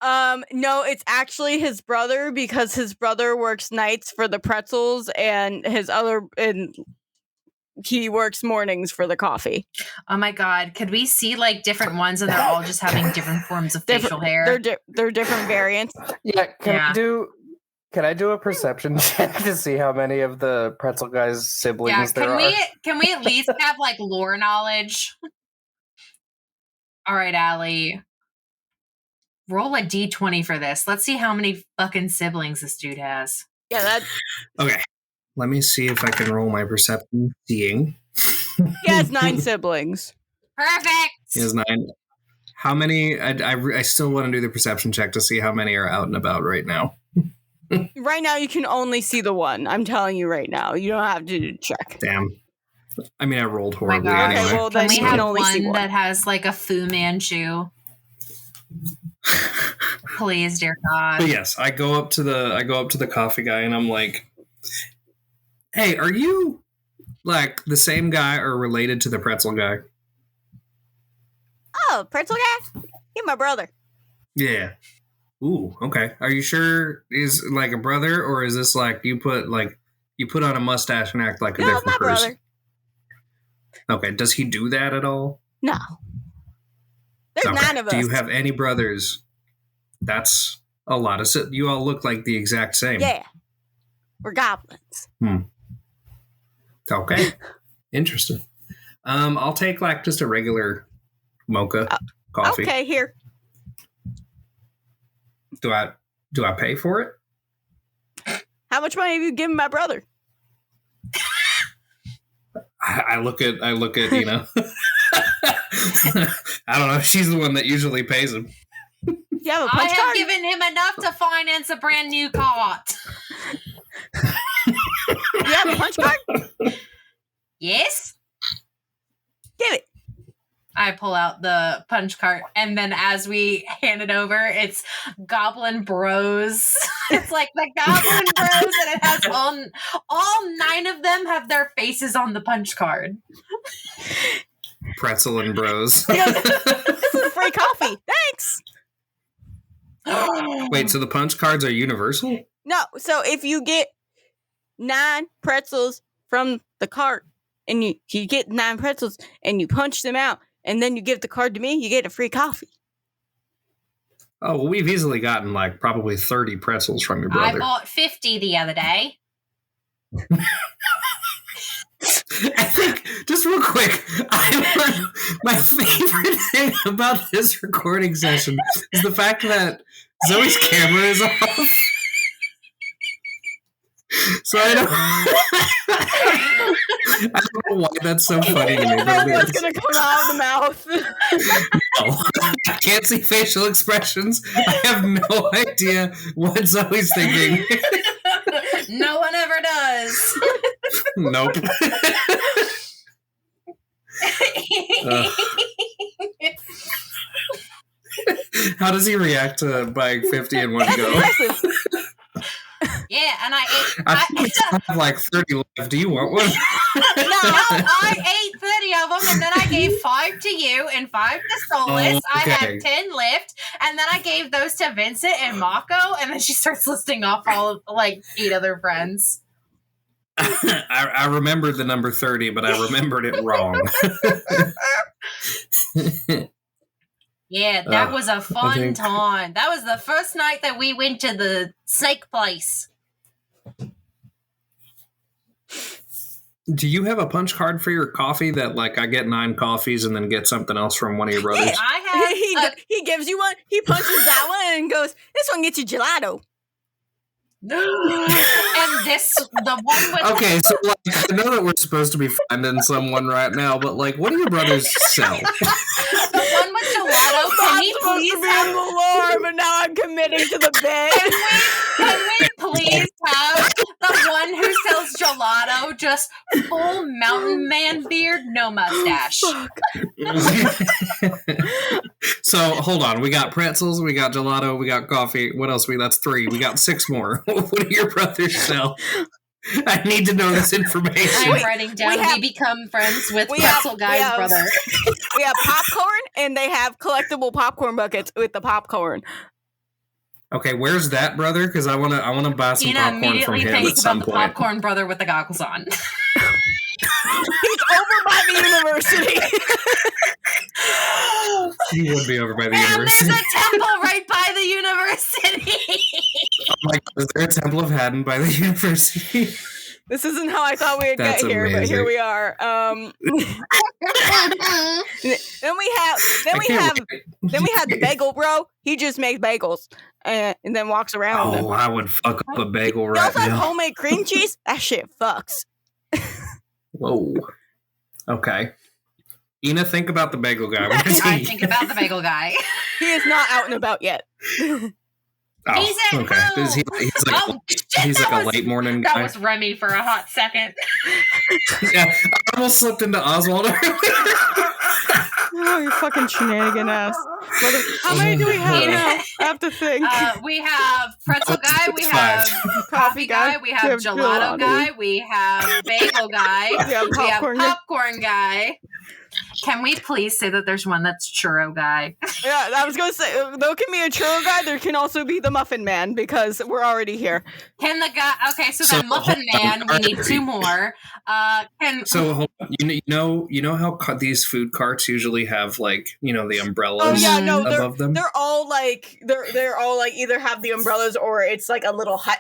No, it's actually his brother because his brother works nights for the pretzels and he works mornings for the coffee. Oh my god! Could we see like different ones, and they're all just having different forms of facial hair? They're different variants. Yeah. Can I do a perception check to see how many of the pretzel guy's siblings there are? Can we at least have like lore knowledge? All right, Allie. Roll a d20 for this. Let's see how many fucking siblings this dude has. Yeah, that's okay. Let me see if I can roll my perception. Seeing. He has 9 siblings. Perfect. He has 9. How many? I still want to do the perception check to see how many are out and about right now. Right now, you can only see the one. I'm telling you right now. You don't have to check. Damn. I mean, I rolled horribly gosh. anyway. Okay, well, Can then we you can have only see one one. that has like a Fu Manchu? Please, dear God. But yes, I go up to the coffee guy and I'm like, "Hey, are you like the same guy or related to the pretzel guy?" Oh, pretzel guy? You're my brother. Yeah. Ooh, okay. Are you sure he's like a brother, or is this like you put on a mustache and act like a No, different my person? brother. Okay. Does he do that at all? No. There's Okay. 9 of us. Do you have any brothers? That's a lot of. You all look like the exact same. Yeah. We're goblins. Okay. Interesting. I'll take like just a regular mocha coffee. Okay, here. Do I pay for it? How much money have you given my brother? I look at Ina. I don't know. She's the one that usually pays him. You have a I punch have card? given him enough to finance a brand new cart. You have a punch card? Yes? Give it. I pull out the punch cart, and then as we hand it over, it's Goblin Bros. It's like the Goblin Bros, and it has all 9 of them have their faces on the punch card. Pretzel and Bros. This is free coffee. Thanks. Wait, so the punch cards are universal? No, so if you get 9 pretzels from the cart, and you get 9 pretzels, and you punch them out, and then you give the card to me, you get a free coffee. Oh, well, we've easily gotten like probably 30 pretzels from your I brother. bought 50 the other day. I think, just real quick, my favorite thing about this recording session is the fact that Zoe's camera is off. So I don't know why that's so funny to me. I don't know But what's going to come out of the mouth. no. I can't see facial expressions. I have no idea what Zoe's thinking. No one ever does. Nope. How does he react to buying 50 in one That's go? impressive. Yeah, and I ate. I have like 30 left. Do you want one? No, I ate 30 of them, and then I gave 5 to you and 5 to Solus. Oh, okay. I had 10 left, and then I gave those to Vincent and Mako, and then she starts listing off all of, like, 8 other friends. I remembered the number 30, but I remembered it wrong. Yeah, that was a fun think- time. That was the first night that we went to the snake place. Do you have a punch card for your coffee that, like, I get 9 coffees and then get something else from one of your brothers? I have He gives you one, he punches that one and goes, this one gets you gelato. and the one with Okay, so, like, I know that we're supposed to be finding someone right now, but, like, what do your brothers sell? the one with gelato. Can I'm he supposed please to be have in the lore, but now I'm committing to the bit. Can we please have the one who sells gelato, just full mountain man beard, no mustache? So, hold on. We got pretzels, we got gelato, we got coffee. What else? That's 3. We got 6 more. What do your brothers sell? I need to know this information. I'm writing down. We become friends with Pretzel Guy's brother. We have popcorn, and they have collectible popcorn buckets with the popcorn. Okay, where's that brother? Because I wanna buy some Ina popcorn from immediately him at thinks some about the point. popcorn brother with the goggles on. He's over by the university. He would be over by the And university. there's a temple right by the university. Oh my God, is there a Temple of Haddon by the university? This isn't how I thought we'd That's get here, but amazing. here we are. Then we have the bagel bro. He just makes bagels and then walks around with them. Oh, I would fuck up a bagel He right also has now. homemade cream cheese. That shit fucks. Whoa. Okay. Ina, think about the bagel guy. I think about the bagel guy. He is not out and about yet. Oh, He's at okay. home. He's like a late morning guy. That was Remy for a hot second. Yeah, I almost slipped into Oswald. Oh, you fucking shenanigan ass. How many do we have now? I have to think. We have pretzel guy, we have coffee guy, we have gelato guy, we have bagel guy, we have popcorn guy. Can we please say that there's one that's churro guy? Yeah, I was going to say, there can be a churro guy, there can also be the muffin man, because we're already here. Can the guy... Okay, so that muffin man, we need two more. So, hold on. You know how these food carts usually have, like, the umbrellas above them? They're all like, they're all like, either have the umbrellas or it's like a little hut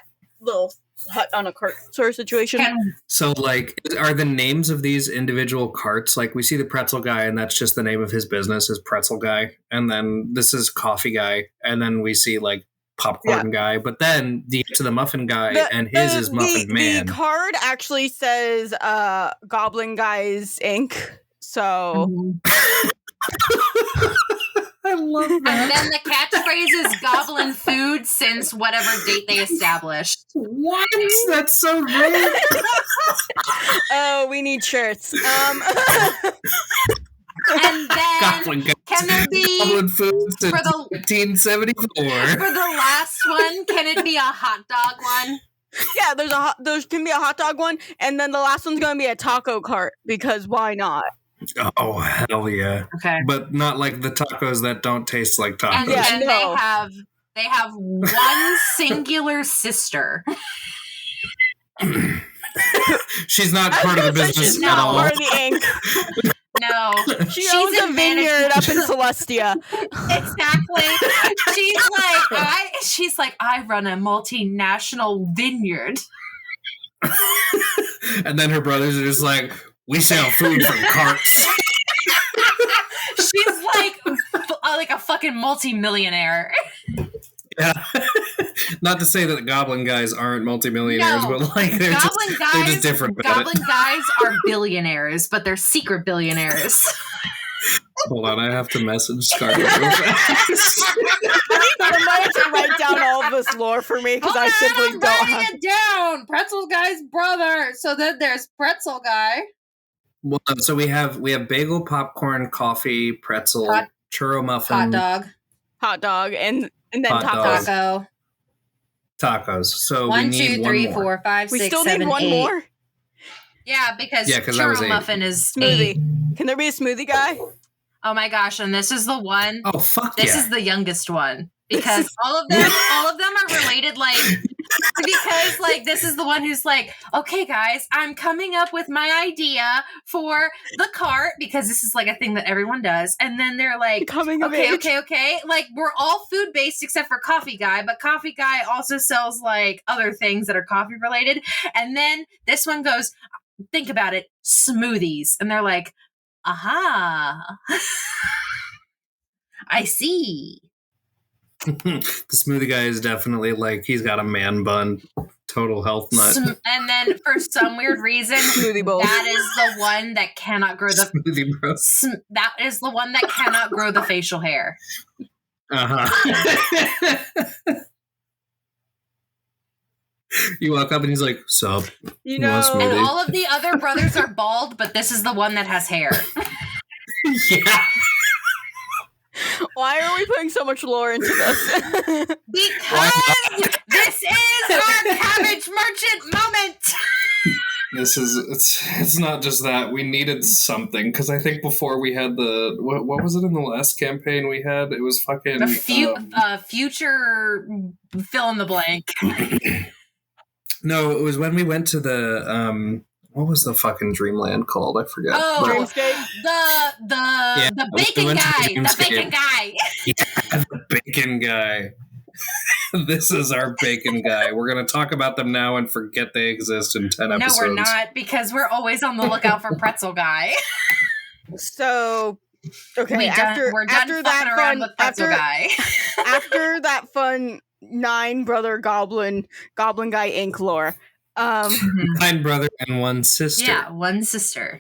on a cart sort of situation. So, like, are the names of these individual carts, like, we see the pretzel guy, and that's just the name of his business is pretzel guy, and then this is coffee guy, and then we see, like, popcorn guy, but then you get to the muffin guy, and his is muffin man. The card actually says Goblin Guys Inc. So... I love that. And then the catchphrase is Goblin Food since whatever date they established. What? That's so rude. Oh, we need shirts. And then can there be Goblin Food since for the 1974? For the last one, can it be a hot dog one? Yeah, there can be a hot dog one, and then the last one's going to be a taco cart because why not? Oh, hell yeah. Okay. But not like the tacos that don't taste like tacos. And then they have one singular sister. She's not part of the business at all. Part of the Inc. No. She's owns a vineyard up in Celestia. Exactly. She's like, I run a multinational vineyard. And then her brothers are just like, we sell food from carts. She's like a fucking multi-millionaire. Yeah. Not to say that the Goblin guys aren't multimillionaires, but like they're just different. Goblin guys are billionaires, but they're secret billionaires. Hold on, I have to message Scarlett real fast. Somebody to write down all of this lore for me because I simply don't have it down. Pretzel guy's brother. So then there's pretzel guy. Well, so we have bagel, popcorn, coffee, pretzel, churro muffin, hot dog, and then taco. Tacos. So 1, we need 2, 3, 1 more. 4, 5, 6, we still 7, need one 8. more. Yeah, because churro muffin is smoothie. 8. Can there be a smoothie guy? Oh my gosh! And this is the one. Oh fuck! This is the youngest one because all of them are related. Like because like this is the one who's like, okay, guys, I'm coming up with my idea for the cart because this is like a thing that everyone does. And then they're like, okay. Like we're all food based except for Coffee Guy, but Coffee Guy also sells like other things that are coffee related. And then this one goes, think about it, smoothies, and they're like, aha. I see. The smoothie guy is definitely like he's got a man bun, total health nut. And then for some weird reason, that is the one that cannot grow the smoothie bro. That is the one that cannot grow the facial hair. You walk up and he's like, "Sup?" You know, and all of the other brothers are bald, but this is the one that has hair. Yeah. Why are we putting so much lore into this? Because this is our cabbage merchant moment. This is it's not just that we needed something because I think before we had the what was it in the last campaign we had it was fucking the future fill in the blank. No, it was when we went to the what was the fucking Dreamland called? I forget. Oh, Dreamscape? The bacon guy. The bacon guy. Yeah, the bacon guy. This is our bacon guy. We're going to talk about them now and forget they exist in 10 episodes. No, we're not, because we're always on the lookout for pretzel guy. So, okay, we're done fucking around with pretzel guy. After that fun 9-brother Goblin Guy Inc. lore. 9 brother and 1 sister. Yeah, 1 sister.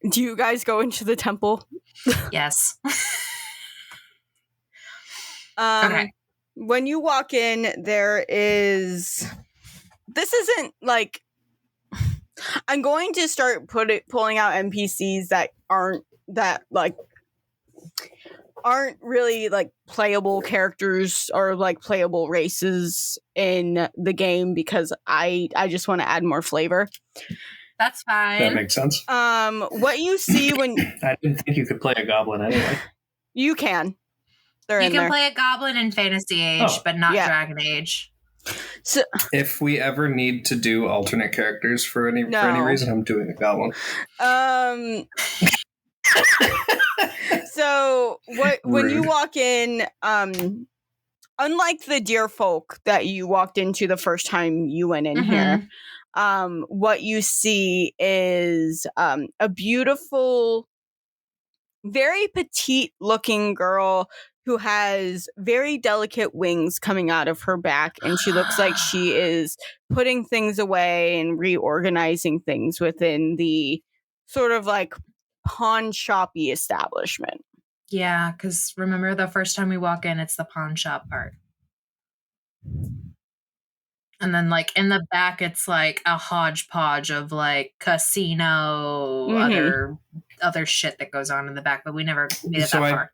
Do you guys go into the temple? Yes. Okay. When you walk in, there is. This isn't like. I'm going to start pulling out NPCs that aren't really like playable characters or like playable races in the game because I just want to add more flavor. That's fine. That makes sense. What you see when I didn't think you could play a goblin anyway. you can. They're you in can there. play a goblin in Fantasy Age, but not Dragon Age. So, if we ever need to do alternate characters for any reason, I'm doing a goblin. So when you walk in, unlike the deer folk that you walked into the first time you went in here, what you see is a beautiful, very petite looking girl who has very delicate wings coming out of her back, and she looks like she is putting things away and reorganizing things within the sort of like pawn shoppy establishment. Yeah, because remember the first time we walk in, it's the pawn shop part. And then like in the back, it's like a hodgepodge of like casino, other shit that goes on in the back, but we never made it that far.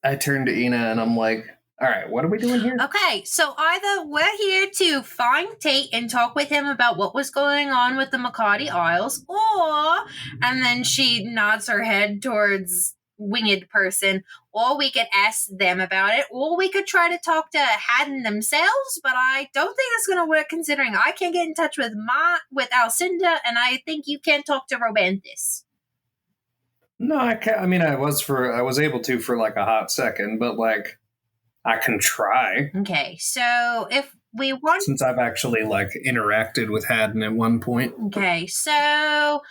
I turned to Ina and I'm like, all right, what are we doing here? Okay, so either we're here to find Tate and talk with him about what was going on with the Makati Isles, and then she nods her head towards winged person, or we could ask them about it, or we could try to talk to Haddon themselves, but I don't think that's going to work considering I can't get in touch with Alcinda, and I think you can't talk to Robanthus. No, I can't. I mean, I was able to for like a hot second, but like I can try. Okay, so if we want, since I've actually like interacted with Haddon at one point. Okay, so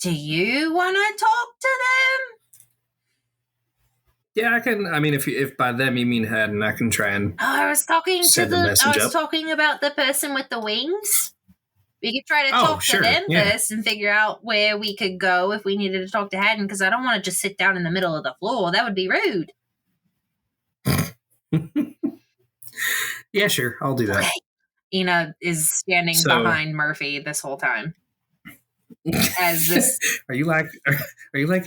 do you want to talk to them? Yeah, I can. I mean, if by them you mean Haddon, I can try and. I was talking about the person with the wings. We could try to talk to them first and figure out where we could go if we needed to talk to Haddon, because I don't want to just sit down in the middle of the floor. That would be rude. Yeah, sure. I'll do that. Okay. Ina is standing behind Murphy this whole time. As this, are you like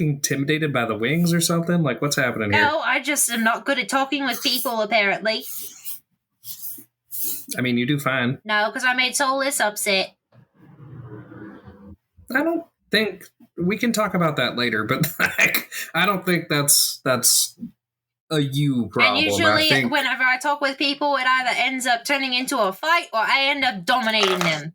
intimidated by the wings or something? Like, what's happening here? No, I just am not good at talking with people, apparently. I mean, you do fine. No, because I made Soulless upset. I don't think we can talk about that later, but like, I don't think that's a you problem. And usually, whenever I talk with people, it either ends up turning into a fight or I end up dominating them.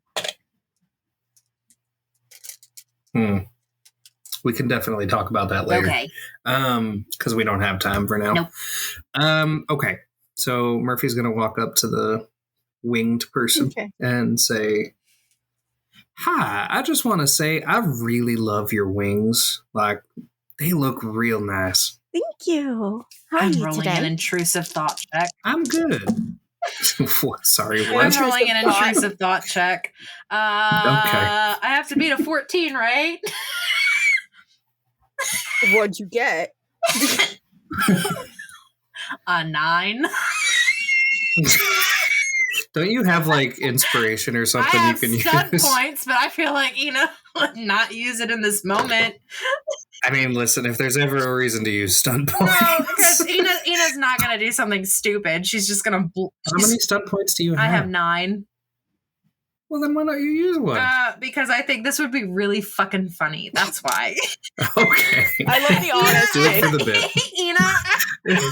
We can definitely talk about that later. Okay. Because we don't have time for now. Nope. Okay. So Murphy's gonna walk up to the winged person and say, "Hi, I just want to say I really love your wings. Like, they look real nice." Thank you. How are you rolling today? An intrusive thought check. I'm good. Sorry, what? I'm rolling an intrusive thought check. Okay. I have to beat a 14, right? What'd you get? A 9. Don't you have like inspiration or something I you can have use? Points, but I feel like would not use it in this moment. I mean, listen, if there's ever a reason to use stunt points. No, because Ina's not going to do something stupid. She's just going to... How many stunt points do you have? I have 9. Well, then why don't you use one? Because I think this would be really fucking funny. That's why. Okay. I love the honesty. Do it for the bit.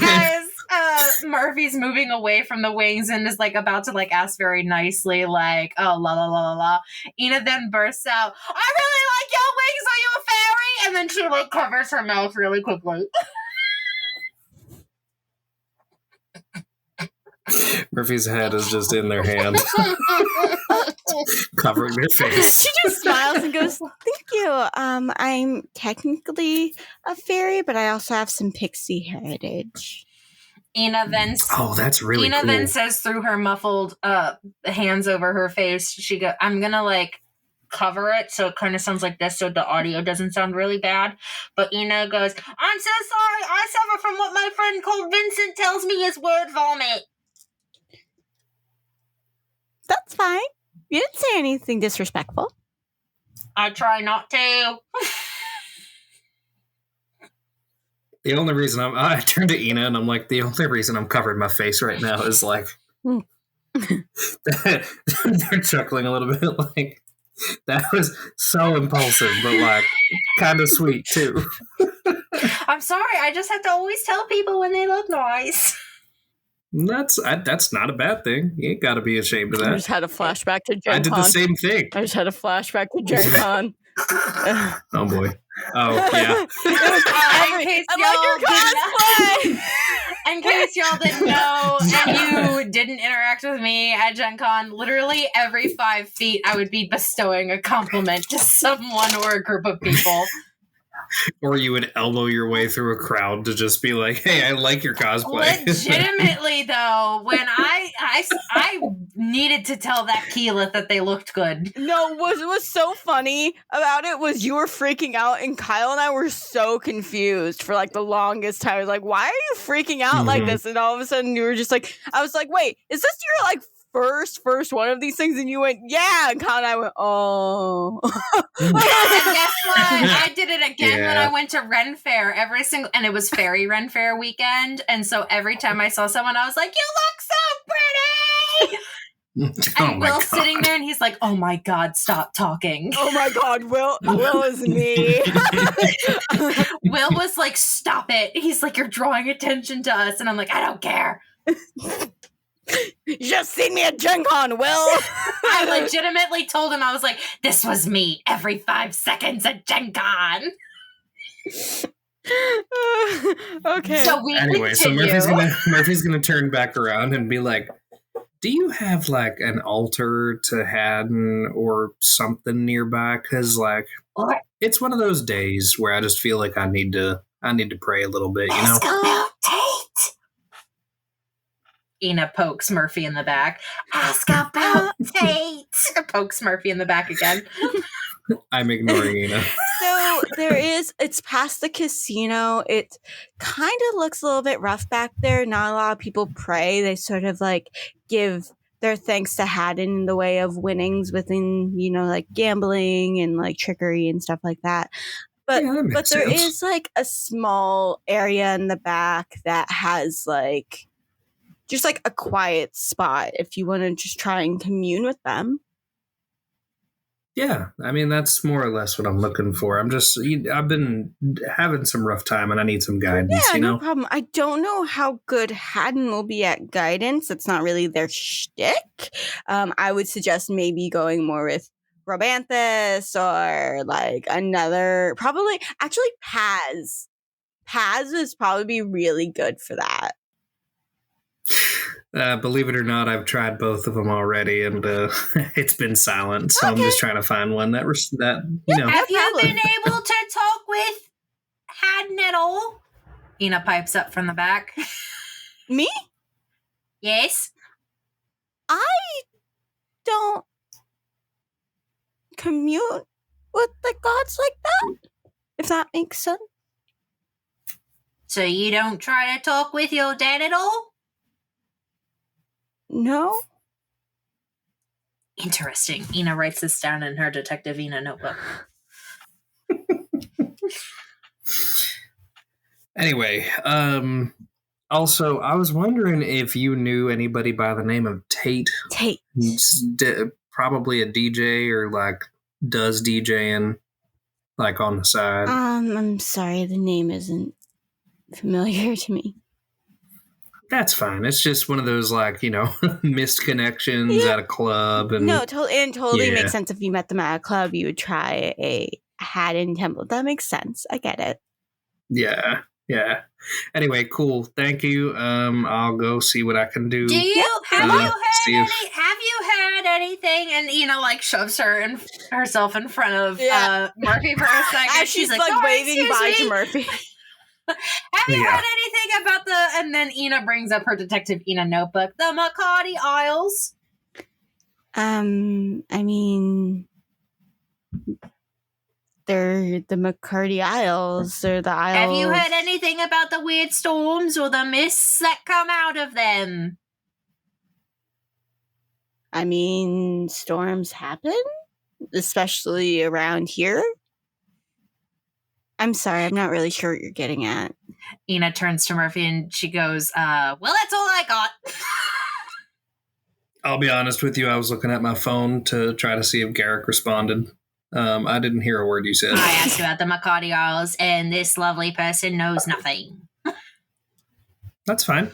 Guys, Murphy's moving away from the wings and is like about to like ask very nicely, like, oh, la la la la la. Ina then bursts out, "I really like your wings. Are you a fairy?" And then she like covers her mouth really quickly. Murphy's head is just in their hand, covering their face. She just smiles and goes, "Thank you. I'm technically a fairy, but I also have some pixie heritage." Ina then that's really cool. then says through her muffled hands over her face, she go, "I'm gonna like cover it so it kind of sounds like this so the audio doesn't sound really bad. But Ina goes, I'm so sorry. I suffer from what my friend called Vincent tells me is word vomit. That's fine. You didn't say anything disrespectful. I try not to. The only reason I turned to Ina and I'm like, the only reason I'm covering my face right now is like, they're chuckling a little bit. Like, that was so impulsive, but like, kind of sweet too. I'm sorry. I just have to always tell people when they look nice. That's not a bad thing. You ain't got to be ashamed of I that. just had a flashback to Gen I did Con. the same thing. I just had a flashback to Gen Con. Oh boy. Oh yeah. In case y'all didn't know, and you didn't interact with me at Gen Con, literally every 5 feet I would be bestowing a compliment to someone or a group of people. Or you would elbow your way through a crowd to just be like, "Hey, I like your cosplay." Legitimately, though, when I needed to tell that Keyleth that they looked good. No, what was so funny about it was you were freaking out, and Kyle and I were so confused for like the longest time. I was like, "Why are you freaking out like this?" And all of a sudden, you were just like, "I was like, wait, is this your like first one of these things?" And you went, "Yeah," and Kyle and I went, "Oh." And guess what? I did it again when I went to Ren Fair and it was Fairy Ren Fair weekend. And so every time I saw someone, I was like, "You look so pretty!" And Will's sitting there and he's like, "Oh my God, stop talking." Oh my God, Will is me. Will was like, "Stop it." He's like, "You're drawing attention to us." And I'm like, "I don't care." You just seen me at Gen Con, Will. I legitimately told him, I was like, "This was me every 5 seconds at Gen Con." Okay. So we Anyway, continue. so Murphy's gonna turn back around and be like, "Do you have like an altar to Haddon or something nearby? Because like, it's one of those days where I just feel like I need to pray a little bit, you know." Ask about Tate. Ina pokes Murphy in the back. Ask about Tate. Pokes Murphy in the back again. I'm ignoring Ina. So it's past the casino. It kind of looks a little bit rough back there. Not a lot of people pray. They sort of like give their thanks to Haddon in the way of winnings within, like gambling and like trickery and stuff like that. But there is like a small area in the back that has like just like a quiet spot if you want to just try and commune with them. Yeah, I mean, that's more or less what I'm looking for. I've been having some rough time and I need some guidance, Yeah, no problem. I don't know how good Haddon will be at guidance. That's not really their shtick. I would suggest maybe going more with Robanthus or like another, probably, actually Paz. Paz would probably be really good for that. Believe it or not, I've tried both of them already, and it's been silent. So I'm just trying to find one that you know. Have you been able to talk with Haddon at all? Ina pipes up from the back. Me? Yes. I don't commune with the gods like that, if that makes sense. So you don't try to talk with your dad at all? No. Interesting. Ina writes this down in her Detective Ina notebook. Anyway, also, I was wondering if you knew anybody by the name of Tate. Tate. Probably a DJ or like does DJing like on the side. I'm sorry, the name isn't familiar to me. That's fine. It's just one of those like, missed connections at a club. And no, totally makes sense. If you met them at a club, you would try a Haddon temple. That makes sense. I get it. Yeah. Anyway, cool. Thank you. I'll go see what I can do. Have you heard anything? And Ina like shoves herself in front of Murphy for a second. As she's like waving bye to Murphy. Have you heard anything about and then Ina brings up her Detective Ina notebook, the McCarty Isles? I mean, They're the McCarty Isles. They're the Isles. Have you heard anything about the weird storms or the mists that come out of them? I mean, storms happen, especially around here. I'm sorry, I'm not really sure what you're getting at. Ina turns to Murphy and she goes, well, that's all I got. I'll be honest with you. I was looking at my phone to try to see if Garrick responded. I didn't hear a word you said. I asked about the McCarty Isles, and this lovely person knows nothing. That's fine.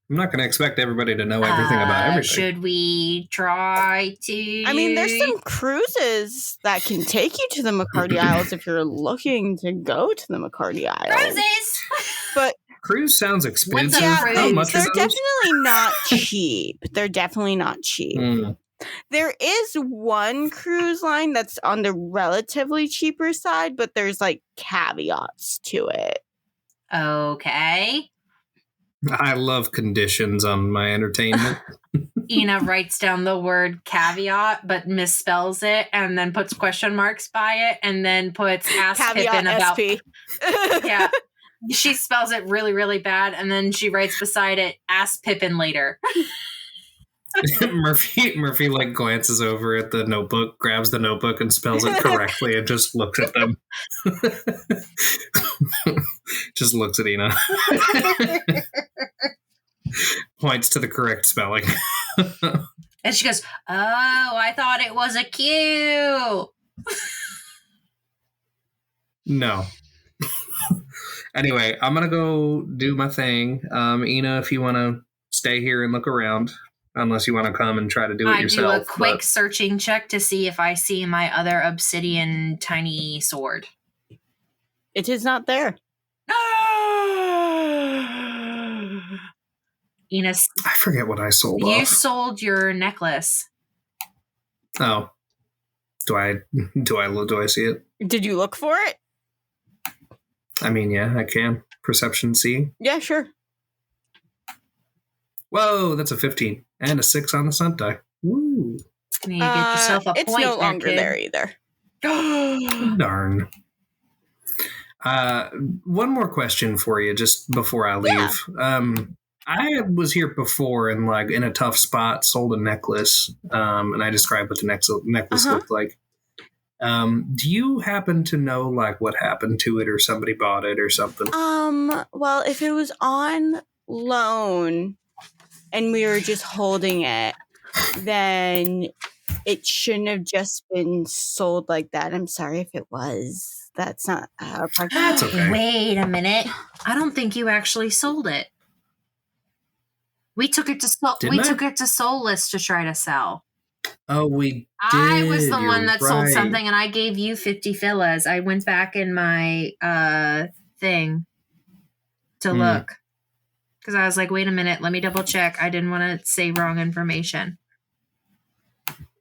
I'm not going to expect everybody to know everything about everything. Should we try to... I mean, there's some cruises that can take you to the McCarty Isles if you're looking to go to the McCarty Isles. Cruises! But cruise sounds expensive. Yeah, How much they're are those? definitely not cheap. They're definitely not cheap. Mm. There is one cruise line that's on the relatively cheaper side, but there's like caveats to it. Okay. I love conditions on my entertainment. Ina writes down the word caveat, but misspells it, and then puts question marks by it, and then puts ask Caveat Pippin about... SP. Yeah. She spells it really, really bad, and then she writes beside it, ask Pippin later. Murphy like glances over at the notebook, grabs the notebook and spells it correctly and just looks at them. Just looks at Ina. Points to the correct spelling. And she goes, oh, I thought it was a Q. No. Anyway, I'm going to go do my thing. Ina, if you want to stay here and look around, unless you want to come and try to do it yourself. I do a quick searching check to see if I see my other obsidian tiny sword. It is not there. Ina, I forget what I sold you off. sold your necklace. Oh. Do I see it? Did you look for it? I mean, yeah, I can. Perception C. Yeah, sure. Whoa, that's a 15. And a 6 on the stunt die. Woo. You get yourself a it's point. no longer there either. Darn. One more question for you just before I leave. Yeah. I was here before and like in a tough spot, sold a necklace, and I described what the necklace looked like. Do you happen to know like what happened to it or somebody bought it or something? Well, if it was on loan and we were just holding it, then it shouldn't have just been sold like that. I'm sorry if it was. That's not our practice. That's okay. Wait a minute. I don't think you actually sold it. We took it to took it to Soulless to try to sell. Oh, we did. I was the one that sold right. something, and I gave you 50 fillas. I went back in my thing to look. Because I was like, wait a minute, let me double check. I didn't want to say wrong information.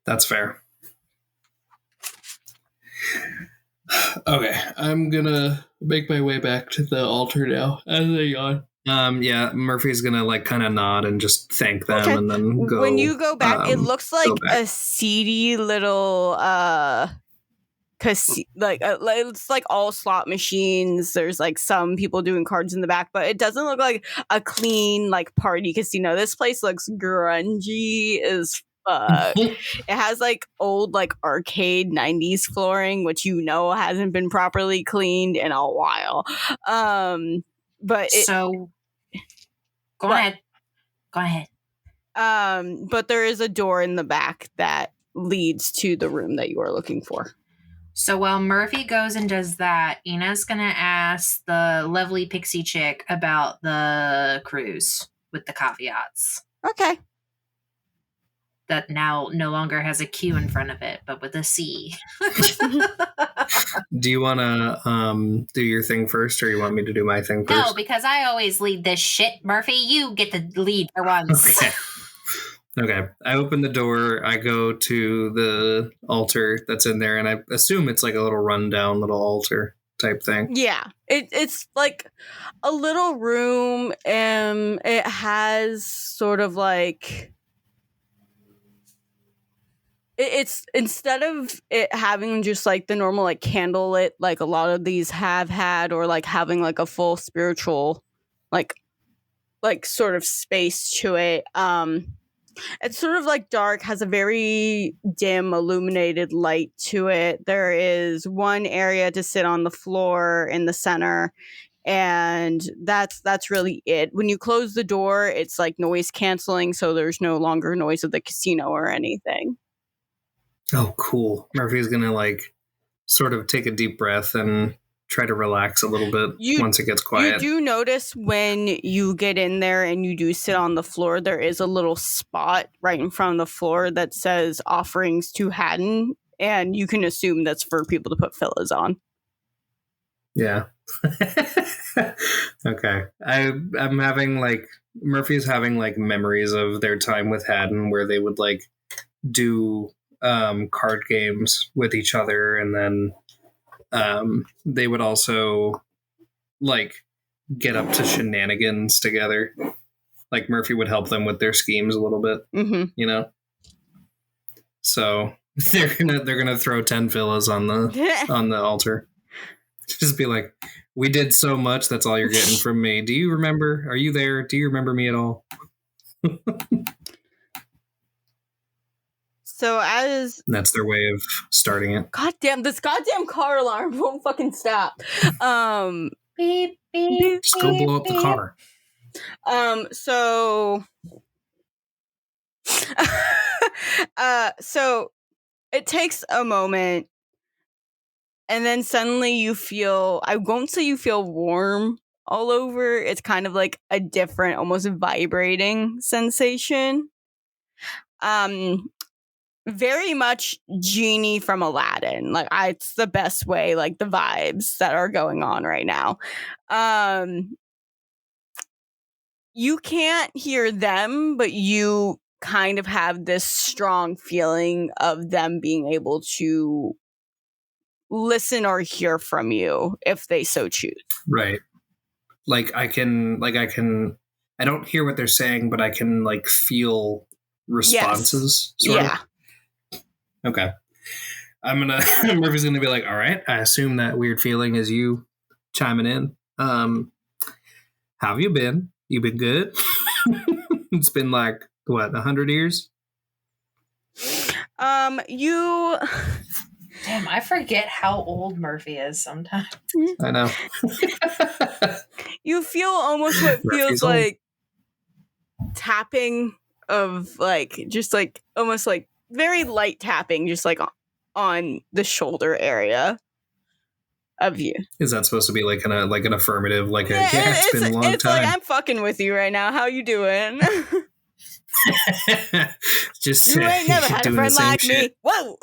That's fair. Okay, I'm gonna make my way back to the altar now as they yawn. Yeah, Murphy's gonna like kind of nod and just thank them and then go. When you go back, it looks like a seedy little it's like all slot machines. There's like some people doing cards in the back, but it doesn't look like a clean like party casino. This place looks grungy as fuck. It has like old like arcade 90s flooring, which hasn't been properly cleaned in a while. But go ahead. But there is a door in the back that leads to the room that you are looking for. So while Murphy goes and does that, Ina's gonna ask the lovely pixie chick about the cruise with the caveats. Okay. That now no longer has a Q in front of it, but with a C. Do you want to do your thing first, or you want me to do my thing first? No, because I always lead this shit, Murphy. You get the lead for once. Okay. I open the door. I go to the altar that's in there, and I assume it's like a little rundown little altar type thing. Yeah. It's like a little room. It has sort of like it's instead of it having just like the normal like candlelit like a lot of these have had, or like having like a full spiritual like sort of space to it. It's sort of like dark, has a very dim illuminated light to it. There is one area to sit on the floor in the center, and that's really it. When you close the door, it's like noise canceling, so there's no longer noise of the casino or anything. Oh, cool. Murphy's gonna like sort of take a deep breath and try to relax a little bit once it gets quiet. You do notice when you get in there and you do sit on the floor, there is a little spot right in front of the floor that says offerings to Haddon, and you can assume that's for people to put fillers on. Yeah. Okay. I'm having like Murphy's having like memories of their time with Haddon where they would like do card games with each other, and then they would also like get up to shenanigans together. Like Murphy would help them with their schemes a little bit, you know. So they're gonna throw 10 villas on the altar. Just be like, we did so much. That's all you're getting from me. Do you remember? Are you there? Do you remember me at all? So as that's their way of starting it. Goddamn, this goddamn car alarm won't fucking stop. Beep, beep, Just go blow up the car. So so it takes a moment, and then suddenly you feel, I won't say you feel warm all over. It's kind of like a different, almost vibrating sensation. Very much Genie from Aladdin. Like it's the best way, like the vibes that are going on right now. You can't hear them, but you kind of have this strong feeling of them being able to listen or hear from you if they so choose. Right. I don't hear what they're saying, but I can like feel responses. Yes. Yeah. Okay. Murphy's gonna be like, all right, I assume that weird feeling is you chiming in. How have you been? You been good? It's been like, what, 100 years? You... Damn, I forget how old Murphy is sometimes. I know. You feel almost what feels like tapping of like, just like, almost like very light tapping, just like on the shoulder area of you. Is that supposed to be like an affirmative, like it's been a long time? It's like, I'm fucking with you right now. How you doing? Just you ain't never had a friend like shit. me. Whoa.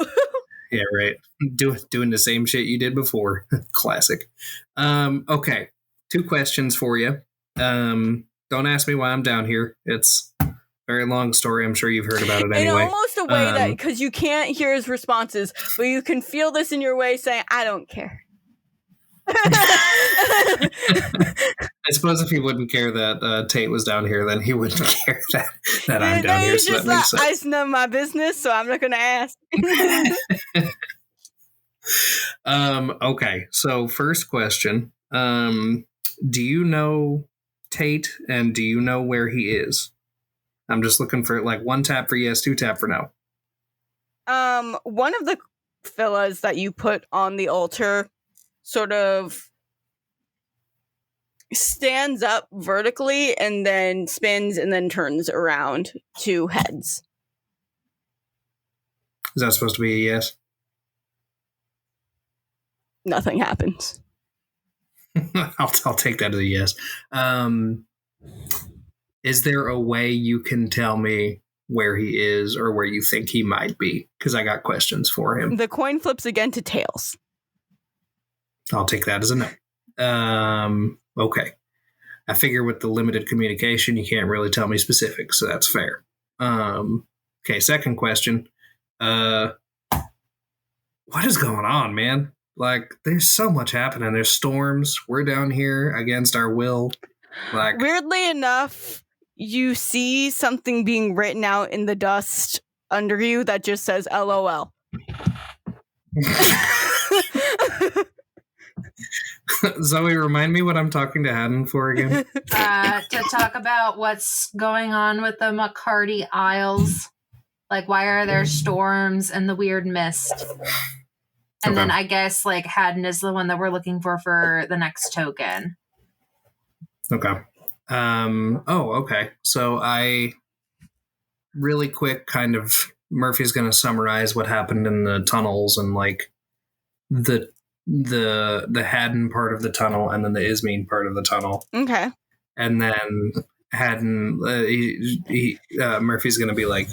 Yeah, right. Doing the same shit you did before. Classic. Okay. 2 questions for you. Don't ask me why I'm down here. It's a very long story. I'm sure you've heard about it anyway. In almost a way that, because you can't hear his responses, but you can feel this in your way saying, I don't care. I suppose if he wouldn't care that Tate was down here, then he wouldn't care that I'm down here. So that makes sense. It's none of my business, so I'm not going to ask. Okay, so first question. Do you know Tate, and do you know where he is? I'm just looking for like 1 tap for yes, 2 tap for no. One of the villas that you put on the altar sort of stands up vertically and then spins and then turns around 2 heads. Is that supposed to be a yes? Nothing happens. I'll take that as a yes. Is there a way you can tell me where he is or where you think he might be? Because I got questions for him. The coin flips again to tails. I'll take that as a no. Okay. I figure with the limited communication, you can't really tell me specifics, so that's fair. Okay, second question. What is going on, man? Like, there's so much happening. There's storms. We're down here against our will. Like, weirdly enough, you see something being written out in the dust under you that just says LOL. Zoe, remind me what I'm talking to Haddon for again. To talk about what's going on with the McCarty Isles. Like, why are there storms and the weird mist? And then I guess, like, Haddon is the one that we're looking for the next token. Okay. Okay. So I really quick kind of Murphy's going to summarize what happened in the tunnels and like the Haddon part of the tunnel and then the Ismene part of the tunnel. Okay. And then Haddon, Murphy's going to be like,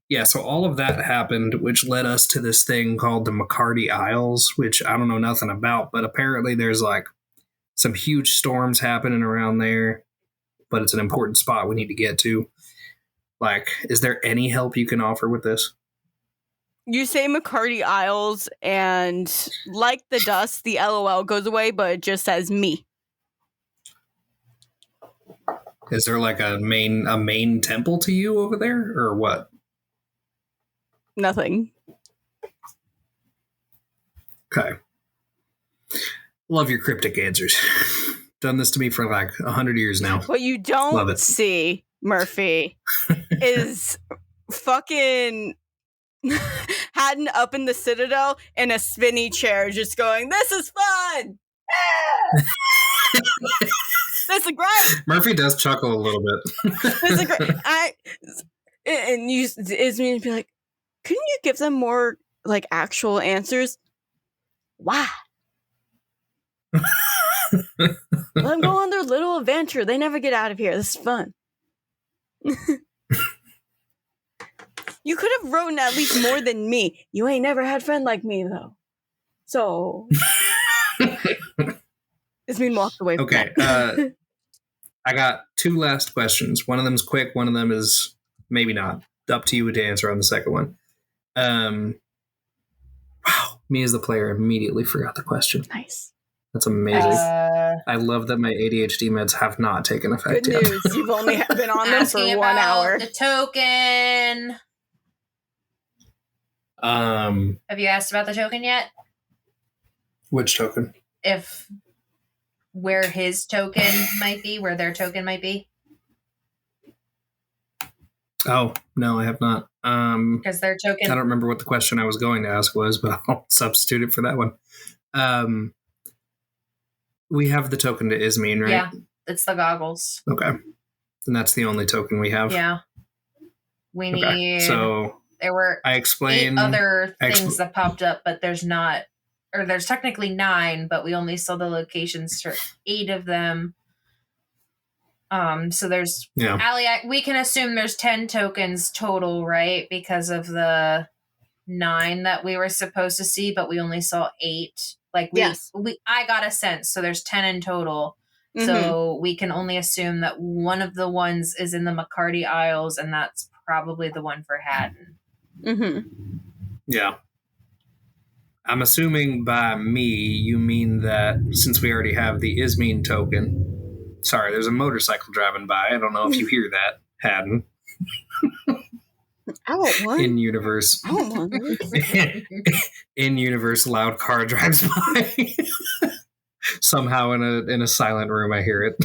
yeah, so all of that happened, which led us to this thing called the McCarty Isles, which I don't know nothing about, but apparently there's like some huge storms happening around there, but it's an important spot we need to get to. Like, is there any help you can offer with this? You say McCarty Isles, and like the dust, the LOL goes away, but it just says me. Is there like a main temple to you over there, or what? Nothing. Okay. Love your cryptic answers. Done this to me for like 100 years now. What you don't see, Murphy, is fucking Haddon up in the Citadel in a spinny chair just going, "This is fun! This is great!" Murphy does chuckle a little bit. This is great. And you, Ismene, be like, couldn't you give them more, like, actual answers? Why? Let them go on their little adventure. They never get out of here. This is fun. You could have written at least more than me. You ain't never had a friend like me, though. So, Ismene walked away from Okay. that. I got 2 last questions. One of them's quick. One of them is maybe not. Up to you to answer on the second one. Wow. Me as the player immediately forgot the question. Nice. That's amazing. I love that my ADHD meds have not taken effect Good yet. news. You've only been on them for 1 about hour. The token. Have you asked about the token yet? Which token? Where his token might be, where their token might be. Oh, no, I have not. Because their token. I don't remember what the question I was going to ask was, but I'll substitute it for that one. We have the token to Ismene, right? Yeah, it's the goggles. Okay. And that's the only token we have? Yeah. We need... So there were I explained 8 other things that popped up, but there's not... Or there's technically 9, but we only saw the locations for 8 of them. So there's... Yeah. Allie, we can assume there's 10 tokens total, right? Because of the 9 that we were supposed to see, but we only saw 8. Like, I got a sense, so there's 10 in total. Mm-hmm. So we can only assume that one of the ones is in the McCarty Isles, and that's probably the one for Haddon. Mm-hmm. Yeah. I'm assuming by me, you mean that since we already have the Ismene token... Sorry, there's a motorcycle driving by. I don't know if you hear that, Haddon. I want one. In universe. I want one. In universe, loud car drives by. Somehow in a silent room, I hear it.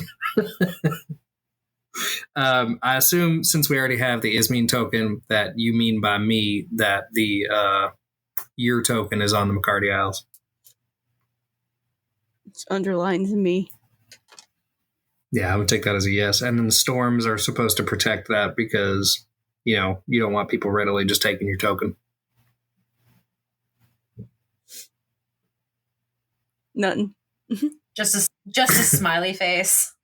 I assume since we already have the Ismene token, that you mean by me that the your token is on the McCarty Isles. It's underlined to me. Yeah, I'm gonna take that as a yes. And then the storms are supposed to protect that because, you know, you don't want people readily just taking your token. Nothing. Just a smiley face.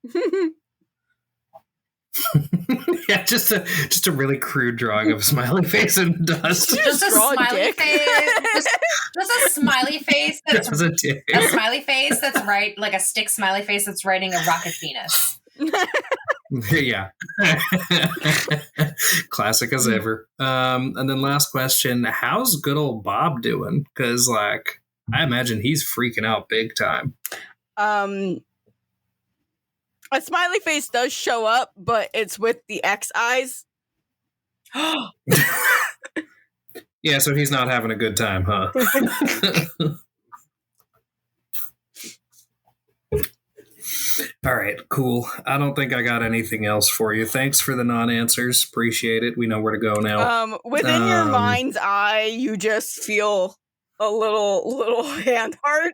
Yeah, just a really crude drawing of a smiley face in dust. Just a smiley face. Just a smiley face that's a smiley face that's right, like a stick smiley face that's writing a rocket penis. Yeah. Classic as ever. And then last question, how's good old Bob doing? Because like I imagine he's freaking out big time. A smiley face does show up, but it's with the X eyes. Yeah, so he's not having a good time, huh? All right, cool. I don't think I got anything else for you. Thanks for the non-answers. Appreciate it. We know where to go now. Within your mind's eye, you just feel a little hand heart.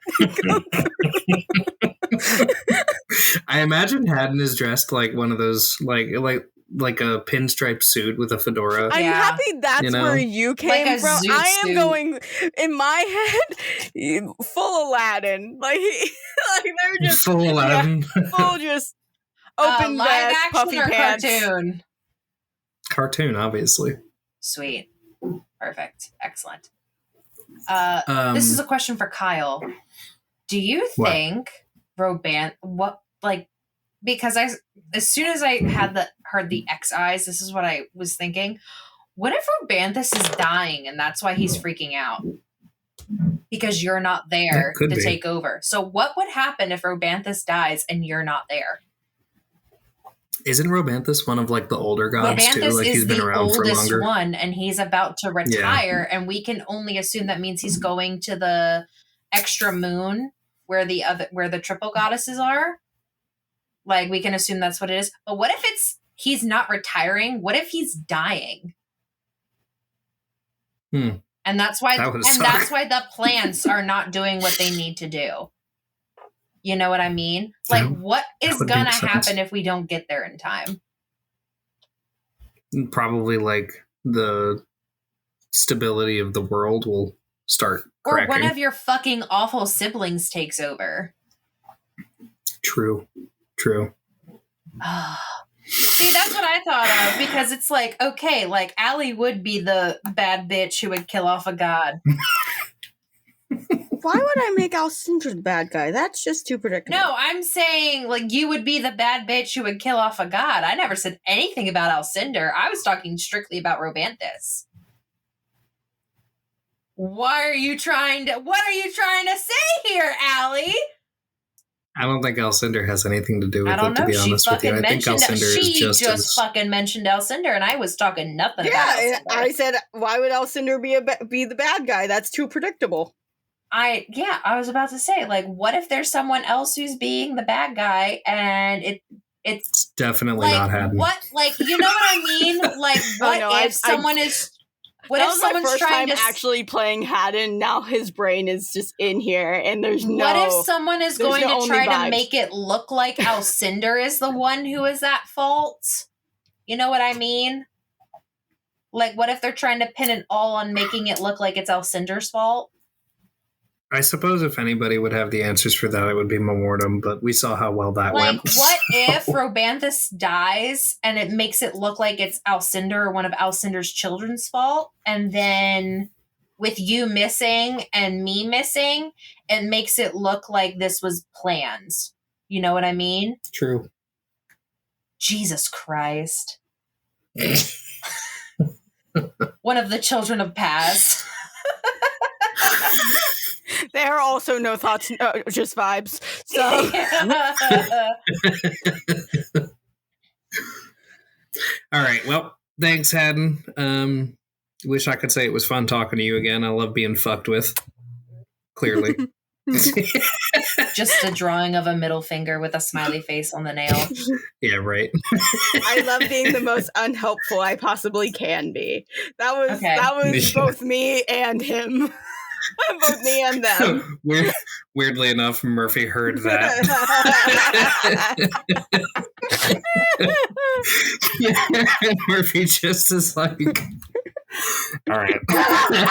I imagine Haddon is dressed like one of those like a pinstripe suit with a fedora. I'm happy that's where you came Like a from. zoot I am suit. going in my head full Aladdin. Like they're just Full Aladdin. full just open live vest, action puffy or pants. cartoon? Cartoon, obviously. Sweet. Perfect. Excellent. Um, This is a question for Kyle. Do you What? think because as soon as I heard the X eyes, this is what I was thinking. What if Robanthus is dying and that's why he's freaking out? Because you're not there That could to be. take over. So what would happen if Robanthus dies and you're not there? Isn't Robanthus one of like the older gods too? Robanthus Like he's is been the around for oldest longer. one, and he's about to retire, and we can only assume that means he's going to the extra moon where the triple goddesses are. Like, we can assume that's what it is. But what if he's not retiring? What if he's dying? And that's why that's why the plants are not doing what they need to do. You know what I mean? Like, what is would gonna make sense. happen if we don't get there in time? Probably like the stability of the world will start Or cracking. one of your fucking awful siblings takes over. True. See, that's what I thought of, because it's like, okay, like Allie would be the bad bitch who would kill off a god. Why would I make Alcindor the bad guy? That's just too predictable. No, I'm saying like you would be the bad bitch who would kill off a god. I never said anything about Alcindor. I was talking strictly about Robanthus. What are you trying to say here, Allie? I don't think Alcindor has anything to do with I don't it, to know. be She honest with you. fucking I think mentioned Alcindor is she just just fucking mentioned Alcindor, and I was talking nothing about Yeah, Alcindor. I said, why would Alcindor be the bad guy? That's too predictable. I was about to say, like, what if there's someone else who's being the bad guy, and it's definitely like, not Haddon. what, like, you know what I mean? Like, what if someone is? What that if was my someone's first trying time to actually playing Haddon? Now his brain is just in here, and there's no. What if someone is there's going no to only try to vibes. make it look like Alcindor is the one who is at fault? You know what I mean? Like, what if they're trying to pin it all on making it look like it's Alcindor's fault? I suppose if anybody would have the answers for that, it would be Memortum, but we saw how well that Like, went. what if Robanthus dies and it makes it look like it's Alcindor or one of Alcindor's children's fault? And then with you missing and me missing, it makes it look like this was planned. You know what I mean? True. Jesus Christ. One of the children of Paz. There are also no thoughts, just vibes. So All right. Well, thanks, Haddon. Wish I could say it was fun talking to you again. I love being fucked with. Clearly. Just a drawing of a middle finger with a smiley face on the nail. Yeah, right. I love being the most unhelpful I possibly can be. That was Okay. both me and him. Both me and them. Weirdly enough, Murphy heard that. Murphy just is like, all right,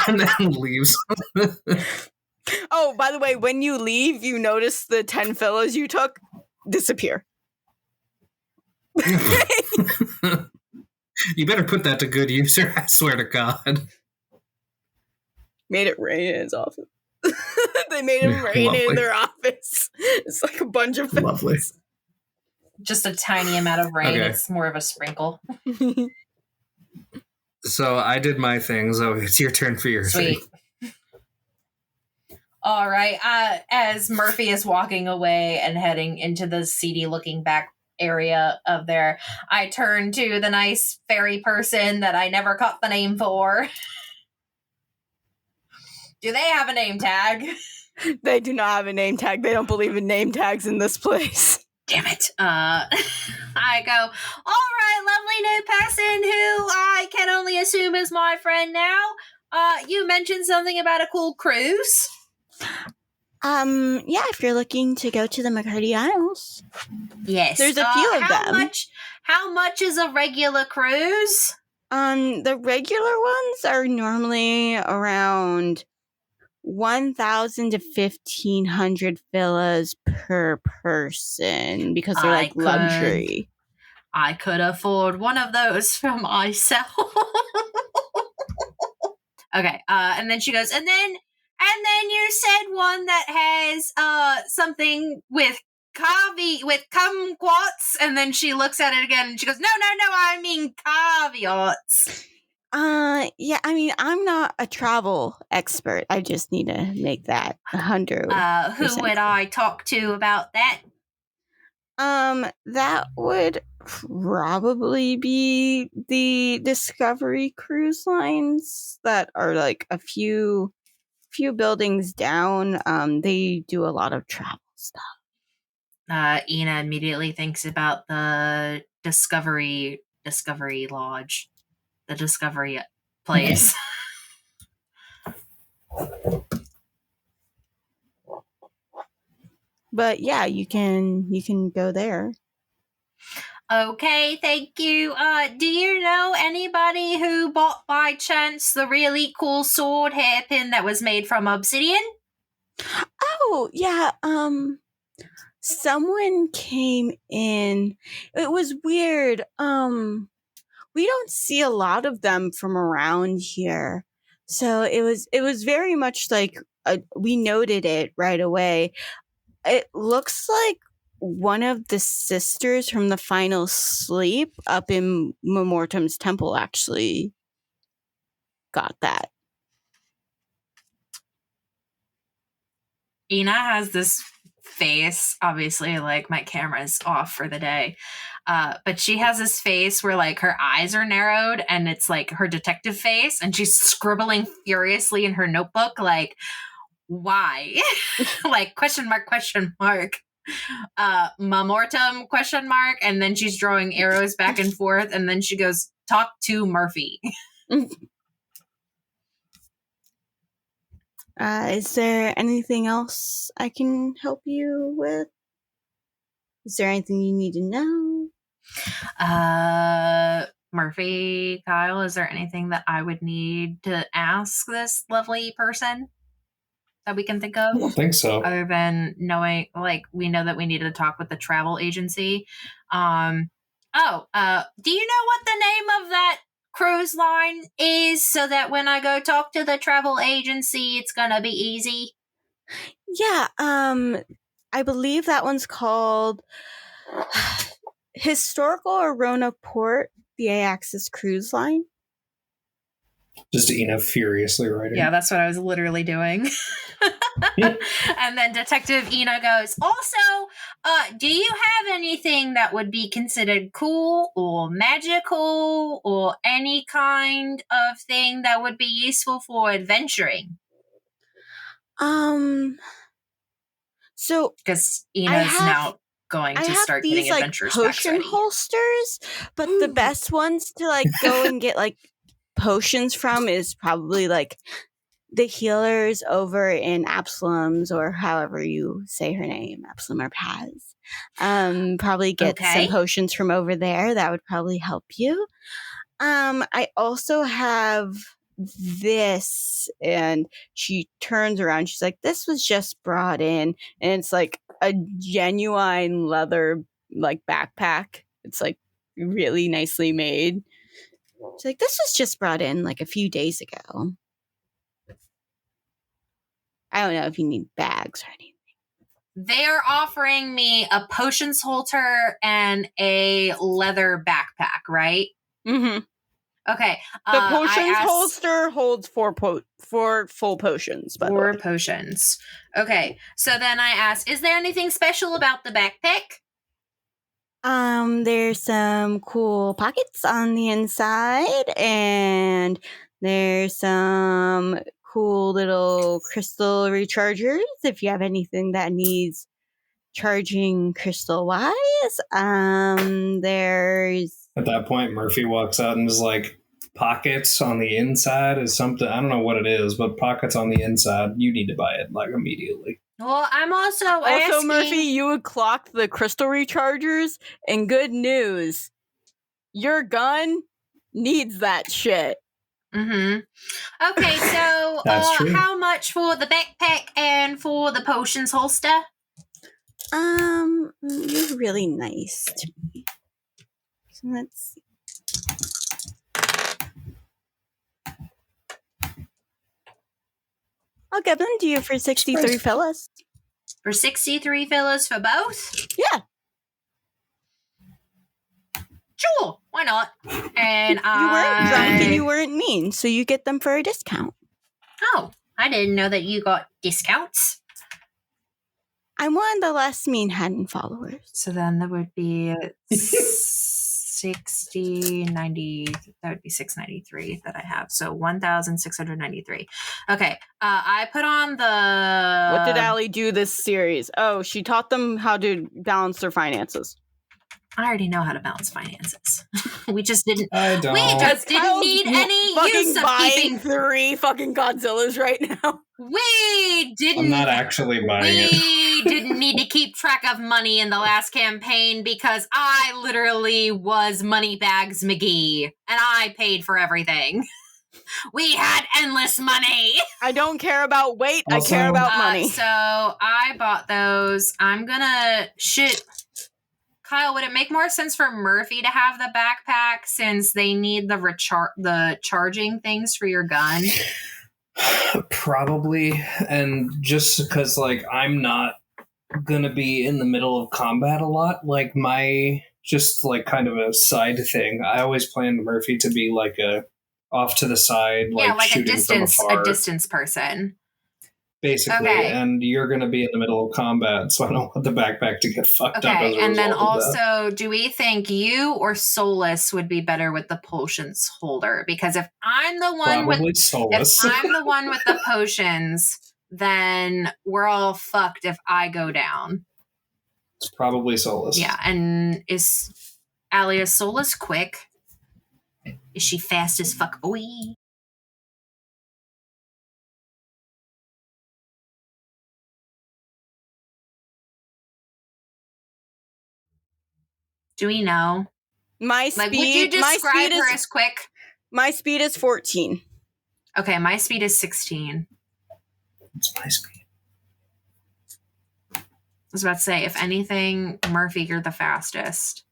and then leaves. Oh, by the way, when you leave, you notice the 10 fellows you took disappear. You better put that to good use, or I swear to God. Made it rain in his office. They made it rain Lovely. in their office. It's like a bunch of Lovely. Just a tiny amount of rain. Okay. It's more of a sprinkle. So I did my thing, so it's your turn for your Sweet. thing. All right. As Murphy is walking away and heading into the seedy looking back area of there. I turn to the nice fairy person that I never caught the name for. Do they have a name tag? They do not have a name tag. They don't believe in name tags in this place. Damn it. I go, all right, lovely new person who I can only assume is my friend now. You mentioned something about a cool cruise. Yeah, if you're looking to go to the McCurdy Isles. Yes. There's a few of them. How much is a regular cruise? The regular ones are normally around 1,000 to 1,500 villas per person because they're like luxury. I could afford one of those for myself. Okay, and then she goes, and then you said one that has something with kumquats, and then she looks at it again and she goes, no, I mean caveats. Yeah, I mean, I'm not a travel expert. I just need to make that 100%. Who would I talk to about that? That would probably be the Discovery Cruise Lines that are like a few buildings down. They do a lot of travel stuff. Ina immediately thinks about the Discovery Lodge, the Discovery place. But yeah, you can go there. Okay, thank you. Do you know anybody who bought by chance the really cool sword hairpin that was made from obsidian? Oh, yeah, someone came in. It was weird. We don't see a lot of them from around here. So it was very much like we noted it right away. It looks like one of the sisters from the final sleep up in Memortum's temple actually got that. Ina has this face, obviously, like my camera's off for the day. But she has this face where like her eyes are narrowed and it's like her detective face, and she's scribbling furiously in her notebook, like, why? Like question mark, Mamortum question mark, and then she's drawing arrows back and forth, and then she goes, talk to Murphy. Is there anything else I can help you with? Is there anything you need to know? Murphy, Kyle, is there anything that I would need to ask this lovely person that we can think of? I don't think so. Other than knowing, like, we know that we needed to talk with the travel agency. Do you know what the name of that cruise line is, so that when I go talk to the travel agency, it's gonna be easy? Yeah, I believe that one's called Historical Arona Port, the A-Axis Cruise Line. Just Ina furiously writing. Yeah, that's what I was literally doing. And then Detective Ina goes, also, do you have anything that would be considered cool or magical or any kind of thing that would be useful for adventuring? So because Ina's now going to start getting like adventures potion ready. holsters, but the best ones to like go and get like potions from is probably like the healers over in Absalom's, or however you say her name, Absalom or Paz. Probably get some potions from over there. That would probably help you. I also have this, and she turns around. She's like, this was just brought in, and it's like a genuine leather like backpack. It's like really nicely made. She's like, this was just brought in like a few days ago. I don't know if you need bags or anything. They're offering me a potions holder and a leather backpack, right? Mm-hmm. Okay. The potions holster holds four full potions. By 4 potions. Okay. So then I asked, is there anything special about the backpack? There's some cool pockets on the inside, and there's some cool little crystal rechargers if you have anything that needs charging crystal wise. There's At that point, Murphy walks out and is like, pockets on the inside is something, I don't know what it is, but pockets on the inside, you need to buy it like immediately. Well, I'm also asking... Murphy, you would clock the crystal rechargers, and good news, your gun needs that shit. Mm-hmm. Okay, so That's true. how much for the backpack and for the potions holster? You're really nice to me. So let's see. I'll give them to you for 63 fellas. For 63 fellas for both? Yeah. Sure, why not? And You weren't drunk and you weren't mean, so you get them for a discount. Oh, I didn't know that you got discounts. I'm one of the less mean-handed followers. So then that would be 60, 90, that would be 693 that I have. So 1,693. Okay, I put on the... What did Allie do this series? Oh, she taught them how to balance their finances. I already know how to balance finances. We just didn't... I don't. We just didn't need any use of keeping... 3 fucking Godzillas right now. We didn't... I'm not actually buying it. We didn't need to keep track of money in the last campaign because I literally was Moneybags McGee, and I paid for everything. We had endless money. I don't care about weight. Also, I care about money. So I bought those. I'm gonna... Kyle, would it make more sense for Murphy to have the backpack since they need the charging things for your gun? Probably, and just because like I'm not gonna be in the middle of combat a lot, like my just like kind of a side thing. I always planned Murphy to be like a off to the side, like a shooting from afar, distance person. basically. Okay. And you're gonna be in the middle of combat, so I don't want the backpack to get fucked up. Okay, and then also, do we think you or Solus would be better with the potions holder? Because if I'm the one Probably Solus. if I'm the one with the potions, then we're all fucked if I go down. It's probably Solus. Yeah, and is Solus quick? Is she fast as fuck? Boy. Do we know? My speed. Would you describe her as quick? My speed is 14. Okay, my speed is 16. It's my speed. I was about to say, if anything, Murphy, you're the fastest.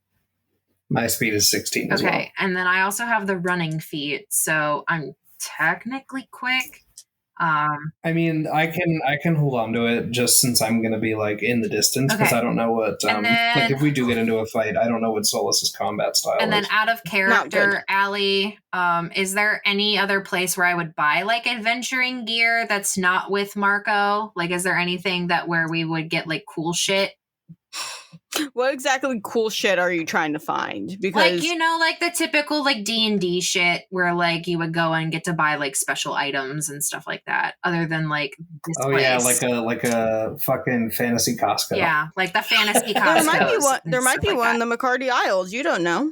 My speed is 16 as well. Okay, and then I also have the running feat, so I'm technically quick. I mean, I can hold on to it just since I'm going to be like in the distance because Okay. I don't know what like if we do get into a fight, I don't know what Solus's combat style And then is. out of character, Allie, is there any other place where I would buy like adventuring gear that's not with Marco? Like, is there anything where we would get like cool shit? What exactly cool shit are you trying to find? Because Like, like the typical like D&D shit where like you would go and get to buy like special items and stuff like that, other than like this place. Yeah, like a fucking fantasy Costco. Yeah, like the fantasy Costco. There might be one in the McCarty Isles. You don't know.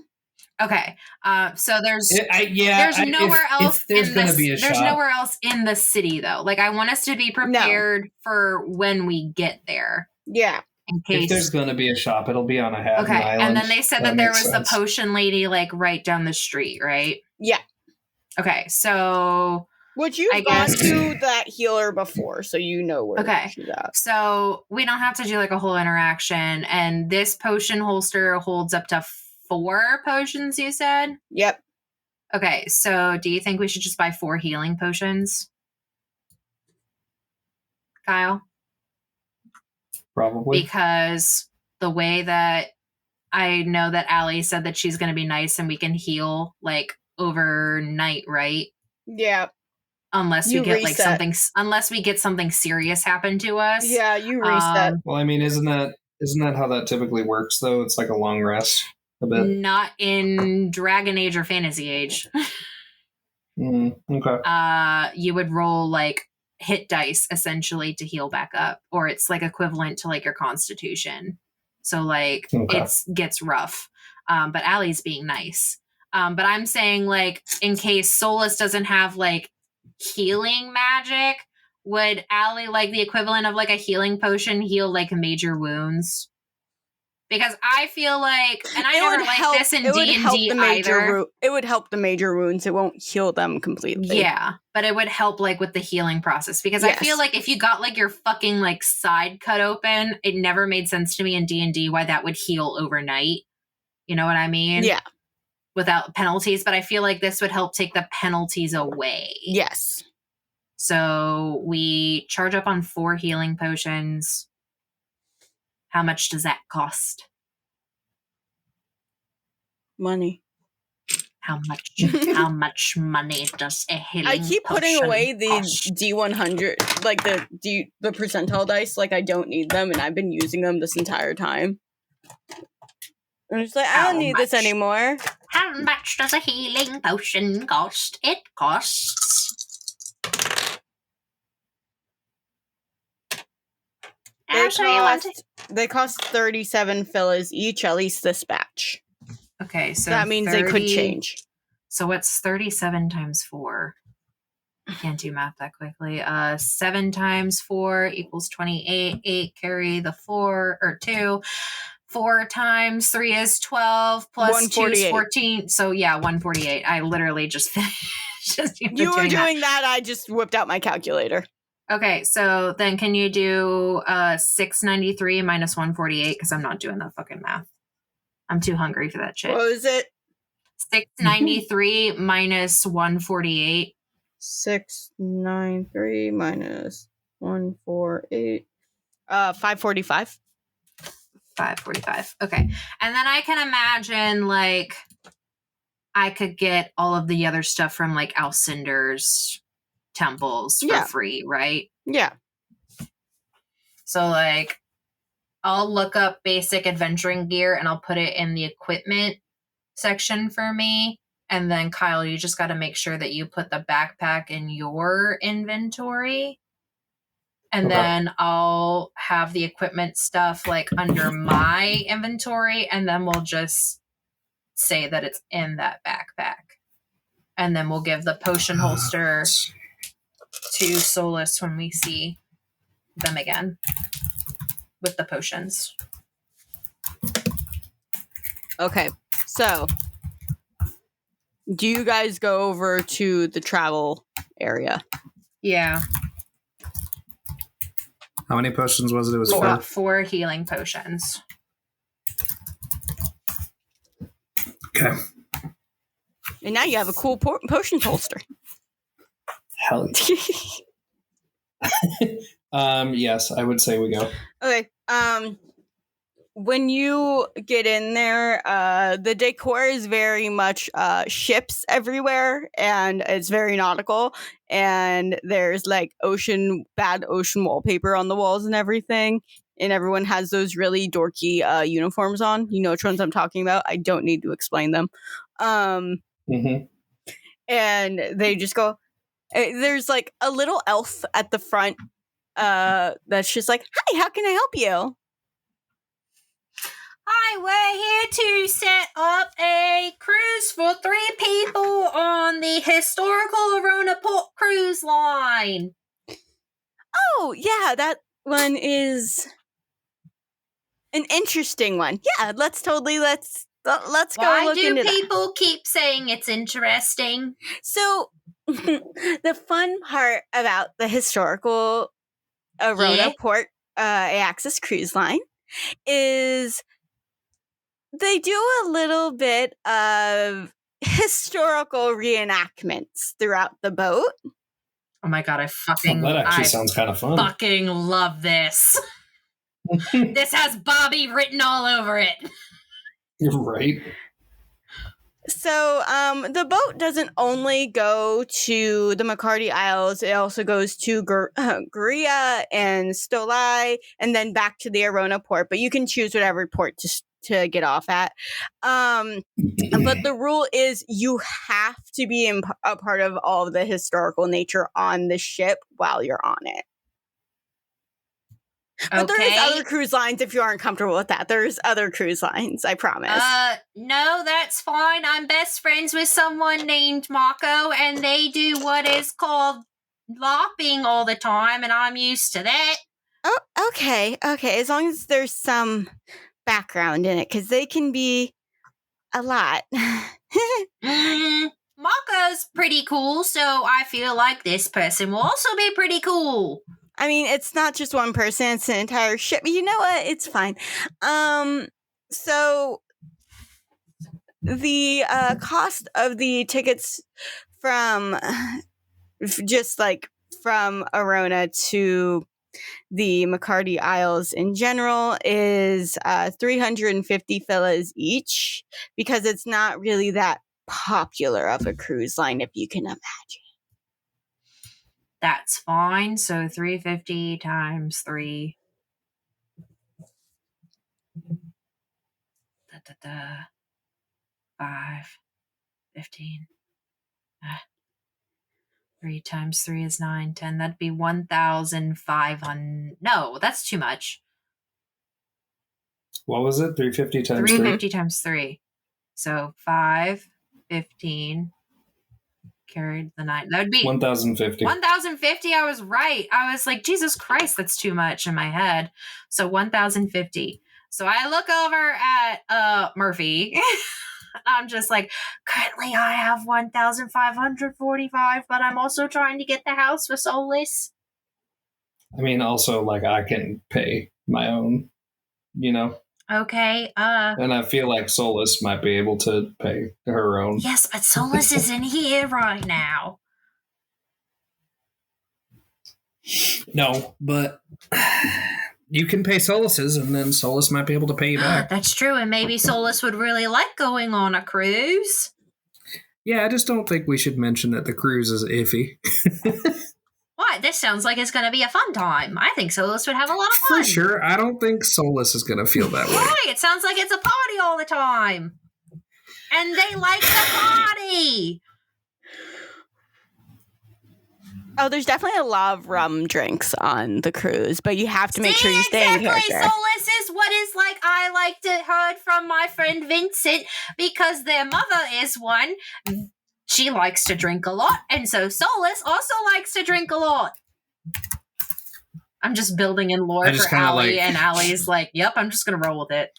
Okay, so there's there's nowhere else. There's going to be a shop. There's nowhere else in the city though. Like I want us to be prepared for when we get there. Yeah. In case. If there's going to be a shop, it'll be on a Haddon Okay, Island. and then they said that there was sense. the potion lady like right down the street, right? Yeah. Okay, so Which you've gone to that healer before, so you know where she's at. So we don't have to do like a whole interaction, and this potion holster holds up to 4 potions, you said? Yep. Okay, so do you think we should just buy 4 healing potions? Kyle? Probably. Because the way that I know that Allie said that she's going to be nice and we can heal like overnight, right? Yeah. Unless we get like something, unless we get something serious happen to us. Yeah, you reset. Well, I mean, isn't that Isn't that how that typically works, though? It's like a long rest, a bit. Not in Dragon Age or Fantasy Age. Okay. You would roll like hit dice essentially to heal back up, or it's like equivalent to like your Constitution. So like it gets rough. But Allie's being nice. But I'm saying like in case Solus doesn't have like healing magic, would Allie like the equivalent of like a healing potion heal like major wounds? Because I feel like, and I never liked this in D&D either. It would help the major wounds. It won't heal them completely. Yeah, but it would help like with the healing process. Because I feel like if you got like your fucking like side cut open, it never made sense to me in D&D why that would heal overnight. You know what I mean? Yeah. Without penalties. But I feel like this would help take the penalties away. Yes. So we charge up on 4 healing potions. How much does that cost? Money. How much money does a healing I keep putting potion away the cost? D100, like the percentile dice, like I don't need them, and I've been using them this entire time. I'm just like, I don't need this anymore. How much does a healing potion cost? It costs... They cost 37 fillas each, at least this batch. Okay, so that means 30, they could change. So what's 37 times 4? I can't do math that quickly. 7 times 4 equals 28. 8 carry the 4 or 2. 4 times 3 is 12 plus 2 is 14. So yeah, 148. I literally just finished. You were doing that. I just whipped out my calculator. Okay, so then can you do 693 minus 148? Because I'm not doing that fucking math. I'm too hungry for that shit. What was it? 693 minus 148. 693 minus 148. 545. 545. Okay. And then I can imagine, like, I could get all of the other stuff from, like, Alcinder's temples for free, right? Yeah. So, like, I'll look up basic adventuring gear and I'll put it in the equipment section for me. And then, Kyle, you just got to make sure that you put the backpack in your inventory. And then I'll have the equipment stuff like under my inventory. And then we'll just say that it's in that backpack. And then we'll give the potion holster to Solus when we see them again with the potions. Okay, so do you guys go over to the travel area? Yeah. How many potions was it? It was 4. 4 healing potions. Okay. And now you have a cool potion holster. Hell yeah. Yes, I would say we go. Okay. When you get in there, the decor is very much ships everywhere, and it's very nautical. And there's like bad ocean wallpaper on the walls and everything. And everyone has those really dorky uniforms on. You know which ones I'm talking about. I don't need to explain them. And they just go. There's like a little elf at the front that's just like, "Hi, how can I help you?" Hi, we're here to set up a cruise for 3 people on the historical Arona Port cruise line. Oh, yeah, that one is an interesting one. Yeah, let's go look into that. Why do people keep saying it's interesting? So, the fun part about the historical Arona Port Axis cruise line is they do a little bit of historical reenactments throughout the boat. Oh my god, that actually sounds kind of fun. Fucking love this. This has Bobby written all over it. You're right. So, the boat doesn't only go to the McCarty Isles, it also goes to Guria and Stolai, and then back to the Arona port, but you can choose whatever port to get off at. But the rule is you have to be a part of all of the historical nature on the ship while you're on it. But there is other cruise lines if you aren't comfortable with that. There's other cruise lines, I promise. No, that's fine. I'm best friends with someone named Mako, and they do what is called LARPing all the time, and I'm used to that. Oh, okay. As long as there's some background in it, because they can be a lot. Mako's pretty cool, so I feel like this person will also be pretty cool. I mean, it's not just one person, it's an entire ship. But you know what? It's fine. So the cost of the tickets from from Arona to the McCarty Isles in general is 350 villas each, because it's not really that popular of a cruise line, if you can imagine. That's fine. So 350 times 3. 5, 15. 3 times 3 is 9, 10. That'd be 1,500. No, that's too much. What was it? 350 times 350 times 3. So 5, 15. Carried the 9. That would be 1,050. 1,050. I was right. I was like, Jesus Christ, that's too much in my head. So 1,050. So I look over at Murphy. I'm just like, currently I have 1,545, but I'm also trying to get the house for Soulless. I mean, also, like, I can pay my own, you know? Okay, And I feel like Soulless might be able to pay her own. Yes, but Soulless isn't here right now. No, but you can pay Soulless's, and then Soulless might be able to pay you back. That's true, and maybe Soulless would really like going on a cruise. Yeah, I just don't think we should mention that the cruise is iffy. What? This sounds like it's going to be a fun time. I think Soulless would have a lot of fun. For sure. I don't think Soulless is going to feel that way. Why? It sounds like it's a party all the time. And they like to party. Oh, there's definitely a lot of rum drinks on the cruise, but you have to make sure you stay in character. Soulless is what is like I like to heard from my friend Vincent, because their mother is one. She likes to drink a lot, and so Soulless also likes to drink a lot. I'm just building in lore for Allie, and Allie's like, yep, I'm just going to roll with it.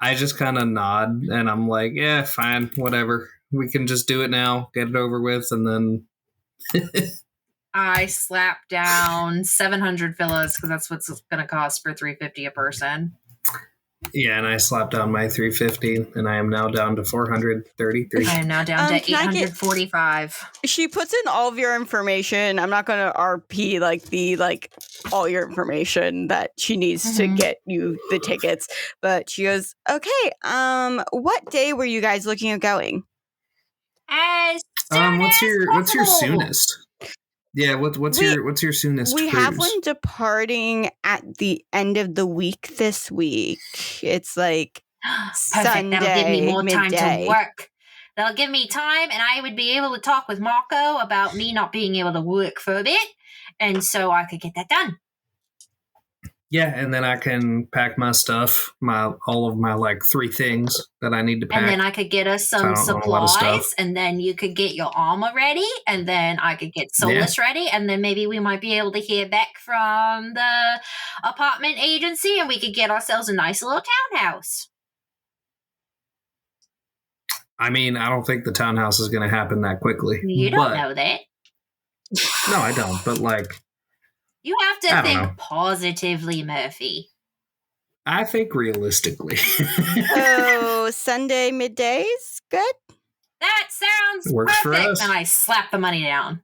I just kind of nod, and I'm like, yeah, fine, whatever. We can just do it now, get it over with, and then... I slap down 700 villas, because that's what's going to cost for 350 a person. Yeah, and I slapped down my 350, and I am now down to 433. I am now down to 845. She puts in all of your information. I'm not going to RP all your information that she needs to get you the tickets. But she goes, okay, what day were you guys looking at going? What's your soonest? Yeah, what's your soonest We cruise? have one departing at the end of the week this week. It's like Sunday, that'll give me more midday. time to work. That'll give me time, and I would be able to talk with Mako about me not being able to work for a bit, and so I could get that done. Yeah, and then I can pack my stuff, all of my 3 things that I need to pack. And then I could get us some supplies, and then you could get your armor ready, and then I could get Soulless ready, and then maybe we might be able to hear back from the apartment agency, and we could get ourselves a nice little townhouse. I mean, I don't think the townhouse is going to happen that quickly. You don't know that. No, I don't, but you have to think positively, Murphy. I think realistically. So Sunday middays, good? That sounds Works perfect. For us. And I slap the money down.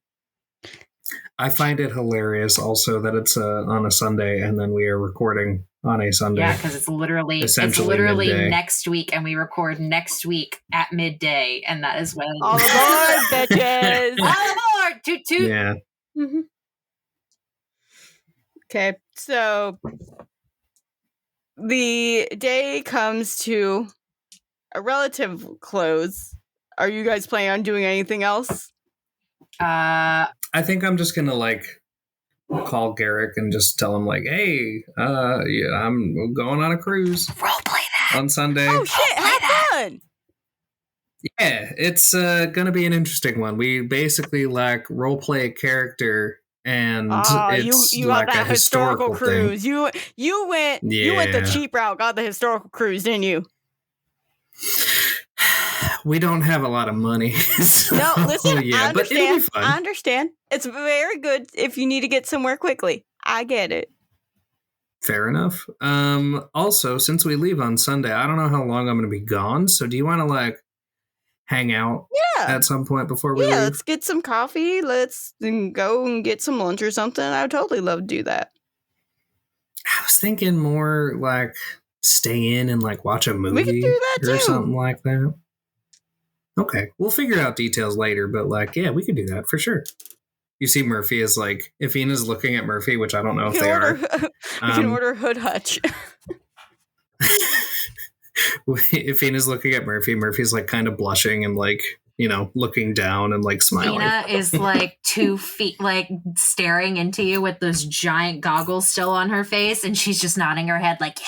I find it hilarious also that it's on a Sunday and then we are recording on a Sunday. Yeah, because it's literally midday. next week, and we record next week at midday, and that is when All aboard, bitches! all aboard, toot toot. Yeah. Mm-hmm. Okay, so the day comes to a relative close. Are you guys planning on doing anything else? I think I'm just gonna like call Garrick and just tell him like, hey, yeah, I'm going on a cruise. Roleplay that on Sunday. Oh shit, have fun! Yeah, it's gonna be an interesting one. We basically like roleplay a character, and it's you like got that a historical cruise. thing. You went the cheap route, got the historical cruise, didn't you? We don't have a lot of money. So, No, listen, yeah, I but it'll be understand. fun. I understand. It's very good if you need to get somewhere quickly. I get it. Fair enough. Also, since we leave on Sunday, I don't know how long I'm going to be gone. So, do you want to like hang out at some point before we leave? Let's get some coffee. Let's go and get some lunch or something. I would totally love to do that. I was thinking more like stay in and like watch a movie We could do that or too. something like that. Okay, we'll figure out details later, but like, yeah, we could do that for sure. You see, Murphy is like, if Ina's looking at Murphy, which I don't know if they are. We can order Hood Hutch. If Ina's looking at Murphy, Murphy's like kind of blushing and like, you know, looking down and like smiling. Ina is like 2 feet, like staring into you with those giant goggles still on her face, and she's just nodding her head like,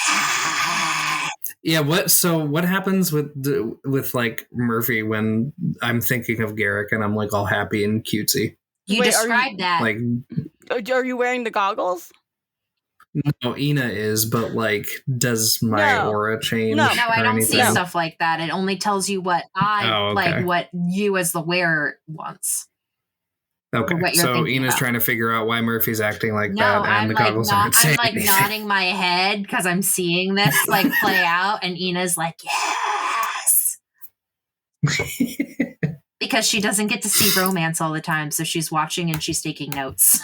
yeah. What happens with like Murphy when I'm thinking of Garrick and I'm like all happy and cutesy? You described that. Like, are you wearing the goggles? no, Ina is, but like, does my aura change? No, I don't anything? see stuff like that. It only tells you what like what you as the wearer wants. Okay, what you're so thinking Ina's about. trying to figure out why Murphy's acting like No, that, and I'm the like, goggles aren't saying I'm like anything. nodding my head because I'm seeing this like play out, and Ina's like, yes. Because she doesn't get to see romance all the time, so she's watching and she's taking notes.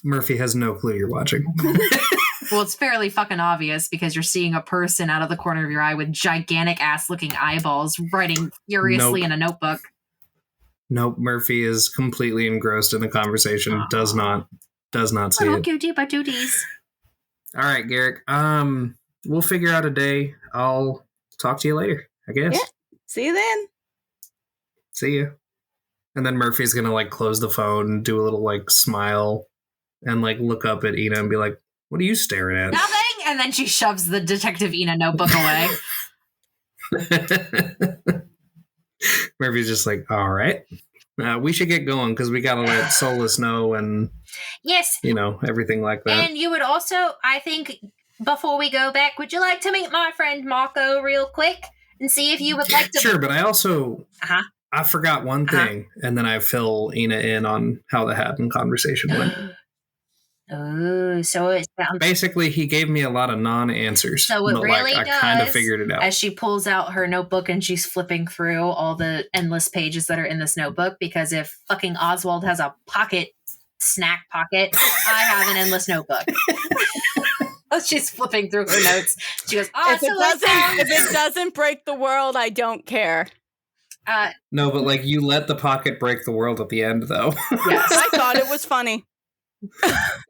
Murphy has no clue you're watching. Well, it's fairly fucking obvious because you're seeing a person out of the corner of your eye with gigantic ass looking eyeballs writing furiously in a notebook. Nope, Murphy is completely engrossed in the conversation. Does not see Little it. cutie patooties. All right, Garrick. We'll figure out a day. I'll talk to you later, I guess. Yeah. See you then. See ya. And then Murphy's gonna like close the phone, do a little like smile, and like look up at Ina and be like, "What are you staring at?" Nothing. And then she shoves the Detective Ina notebook away. Murphy's just like, all right, we should get going because we gotta let Solus know and Yes. you know, everything like that. And you would also, I think, before we go back, would you like to meet my friend Marco real quick and see if you would like to? Sure, but I also Uh-huh. I forgot one thing, and then I fill Ina in on how the Haddon conversation went. Oh, so it sounds. Basically, he gave me a lot of non-answers. So it but, really like, does. I kind of figured it out. As she pulls out her notebook and she's flipping through all the endless pages that are in this notebook, because if fucking Oswald has a snack pocket, I have an endless notebook. She's flipping through her notes. She goes, If it doesn't break the world, I don't care. No, but like you let the pocket break the world at the end, though. Yes. I thought it was funny.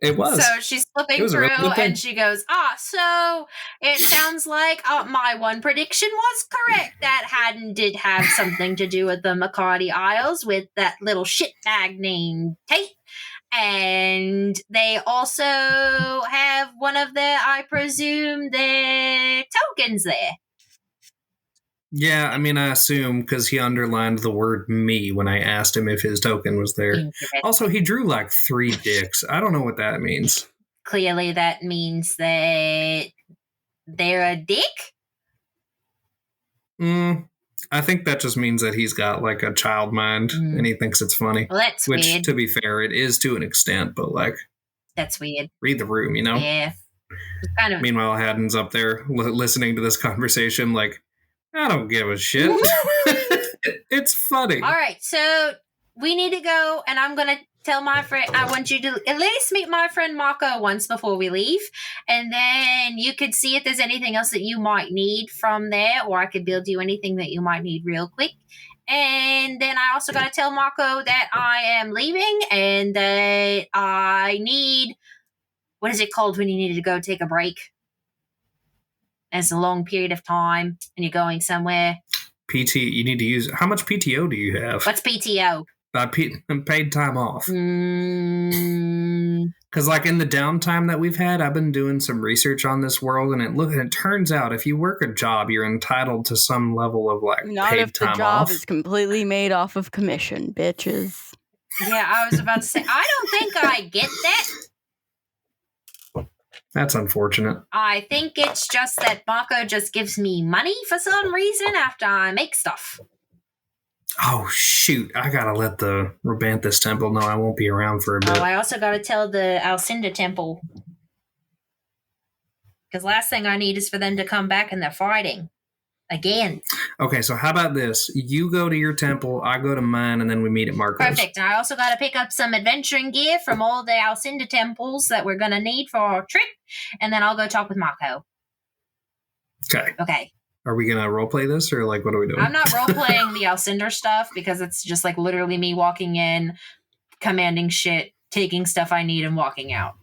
It was. So she's flipping was a really through good thing. and she goes, so it sounds like my one prediction was correct. That Haddon did have something to do with the McCarty Isles with that little shitbag named Tate. And they also have one of their, I presume, their tokens there. Yeah, I mean, I assume because he underlined the word me when I asked him if his token was there. Also, he drew like 3 dicks. I don't know what that means. Clearly, that means that they're a dick. I think that just means that he's got like a child mind and he thinks it's funny. Well, that's Which, weird. to be fair, it is to an extent, but like, That's weird. read the room, you know? Yeah. It's kind of. Meanwhile, Haddon's up there listening to this conversation like, I don't give a shit. It's funny. All right, so we need to go, and I'm going to tell my friend, I want you to at least meet my friend Mako once before we leave. And then you could see if there's anything else that you might need from there, or I could build you anything that you might need real quick. And then I also got to tell Mako that I am leaving and that I need, what is it called when you need to go take a break? It's a long period of time and you're going somewhere. You need to use, how much PTO do you have? What's PTO? Paid time off. Because Mm, like in the downtime that we've had, I've been doing some research on this world, and it turns out if you work a job, you're entitled to some level of like Not paid if the time job off. is completely made off of commission, bitches. yeah, I was about to say, I don't think I get that. That's unfortunate. I think it's just that Mako just gives me money for some reason after I make stuff. Oh shoot! I gotta let the Rabanthus Temple know I won't be around for a bit. Oh, I also got to tell the Alcinda Temple. Because last thing I need is for them to come back and they're fighting. Again. Okay, so how about this? You go to your temple, I go to mine, and then we meet at Marco's. Perfect. And I also got to pick up some adventuring gear from all the Alcinda temples that we're going to need for our trip. And then I'll go talk with Mako. Okay. Okay. Are we gonna roleplay this, or like what are we doing? I'm not role-playing the Alcindor stuff because it's just like literally me walking in, commanding shit, taking stuff I need, and walking out.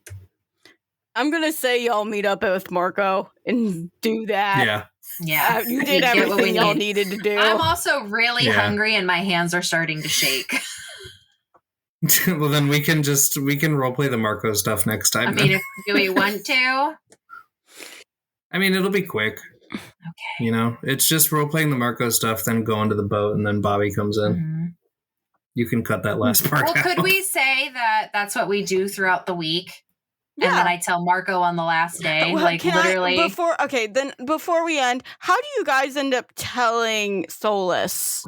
I'm gonna say y'all meet up with Marco and do that. Yeah. Yeah. You We did get what we everything y'all need. needed to do. I'm also really Yeah. hungry and my hands are starting to shake. Well, then we can roleplay the Marco stuff next time. I mean, do we want to? I mean, it'll be quick. Okay. You know, it's just roleplaying the Marco stuff, then going to the boat, and then Bobby comes in. Mhm. You can cut that last part Well, out. could we say that that's what we do throughout the week? Yeah. And then I tell Marco on the last day, Well, like can literally. before we end, how do you guys end up telling Solus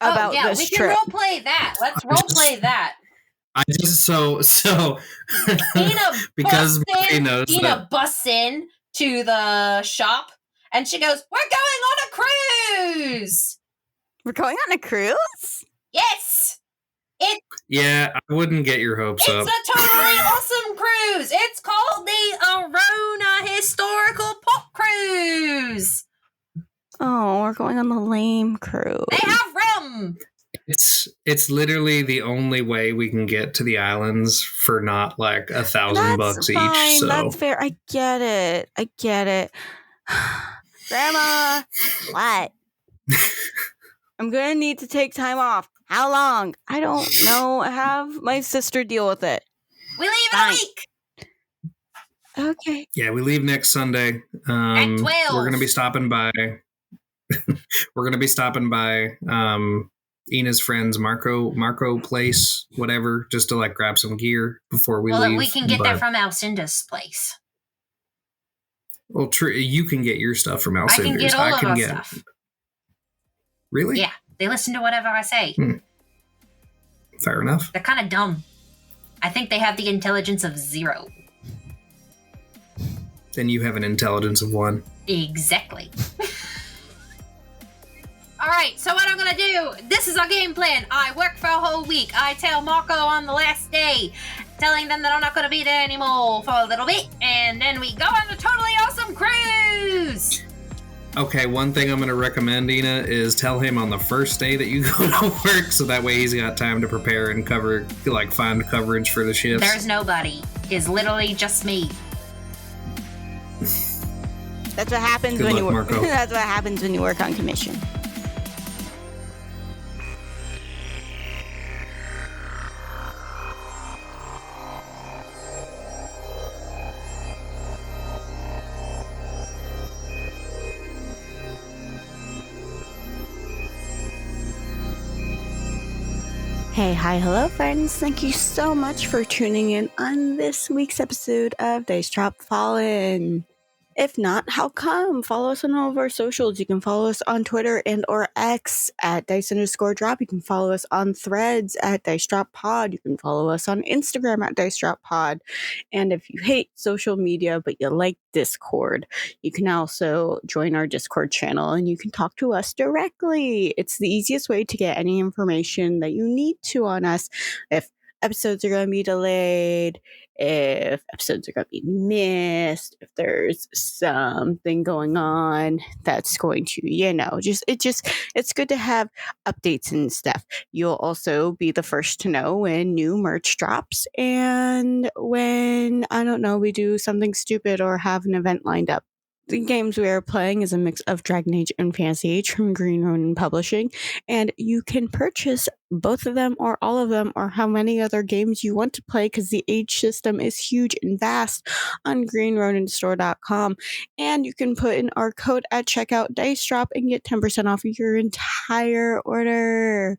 about yeah, this we can trip? role play that. Let's role play that. I just so Ina because Murphy knows Ina that. busts in to the shop and she goes, "We're going on a cruise." We're going on a cruise? Yes. Yeah, I wouldn't get your hopes It's up. a totally awesome cruise. It's called the Arona Historical Pop Cruise. Oh, we're going on the lame cruise. They have rum. It's literally the only way we can get to the islands for not like $1,000 each. Fine, So that's fair. I get it. Grandma, what? I'm gonna need to take time off. How long? I don't know. Have my sister deal with it. We leave in Fine. a week. Okay. yeah, we leave next Sunday. At 12. We're gonna be stopping by. Ina's friend's Marco place, whatever, just to like grab some gear before we Well, leave. we can get But- that from Alcinda's place. Well, true. You can get your stuff from I Alcinder's. can get all of our stuff. Really? Yeah, they listen to whatever I say. Fair enough. They're kind of dumb. I think they have the intelligence of 0. Then you have an intelligence of 1. Exactly. Alright, so what I'm gonna do, this is our game plan. I work for a whole week. I tell Marco on the last day, telling them that I'm not gonna be there anymore for a little bit, and then we go on a totally awesome cruise! Okay, one thing I'm going to recommend, Ina, is tell him on the first day that you go to work, so that way he's got time to prepare and cover, like find coverage for the shifts. There's nobody. It's literally just me. That's what happens Good when luck, you work. Marco. That's what happens when you work on commission. Hey, hi, hello, friends. Thank you so much for tuning in on this week's episode of Dice Drop Fallen. If not, how come? Follow us on all of our socials. You can follow us on Twitter and or X at Dice_Drop. You can follow us on Threads at Dice Drop Pod. You can follow us on Instagram at Dice Drop Pod. And if you hate social media but you like Discord, you can also join our Discord channel and you can talk to us directly. It's the easiest way to get any information that you need to on us. If episodes are going to be delayed, if episodes are going to be missed, if there's something going on that's going to, it's good to have updates and stuff. You'll also be the first to know when new merch drops and when, I don't know, we do something stupid or have an event lined up. The games we are playing is a mix of Dragon Age and Fantasy Age from Green Ronin Publishing, and you can purchase both of them or all of them or how many other games you want to play because the age system is huge and vast on greenroninstore.com. And you can put in our code at checkout Dice Drop and get 10% off your entire order.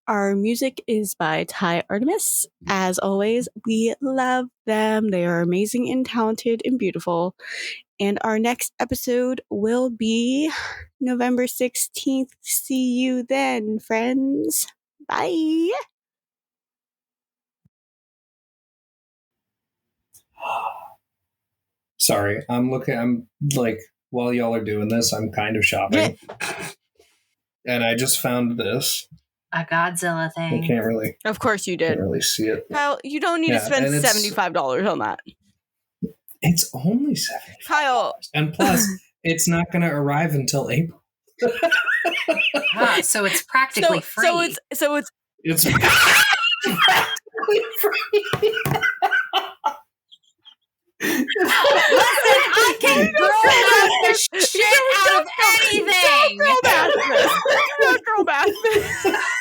Our music is by Ty Artemis. As always, we love them. They are amazing and talented and beautiful. And our next episode will be November 16th. See you then, friends. Bye. Sorry, I'm like, while y'all are doing this, I'm kind of shopping. And I just found this. A Godzilla thing. I can't really. Of course you did. Can't really see it. Kyle, you don't need to spend $75 on that. It's only $75. Kyle. And plus, it's not going to arrive until April. So it's practically free. It's practically free. Listen, I can throw the shit out of anything. Don't girl bath.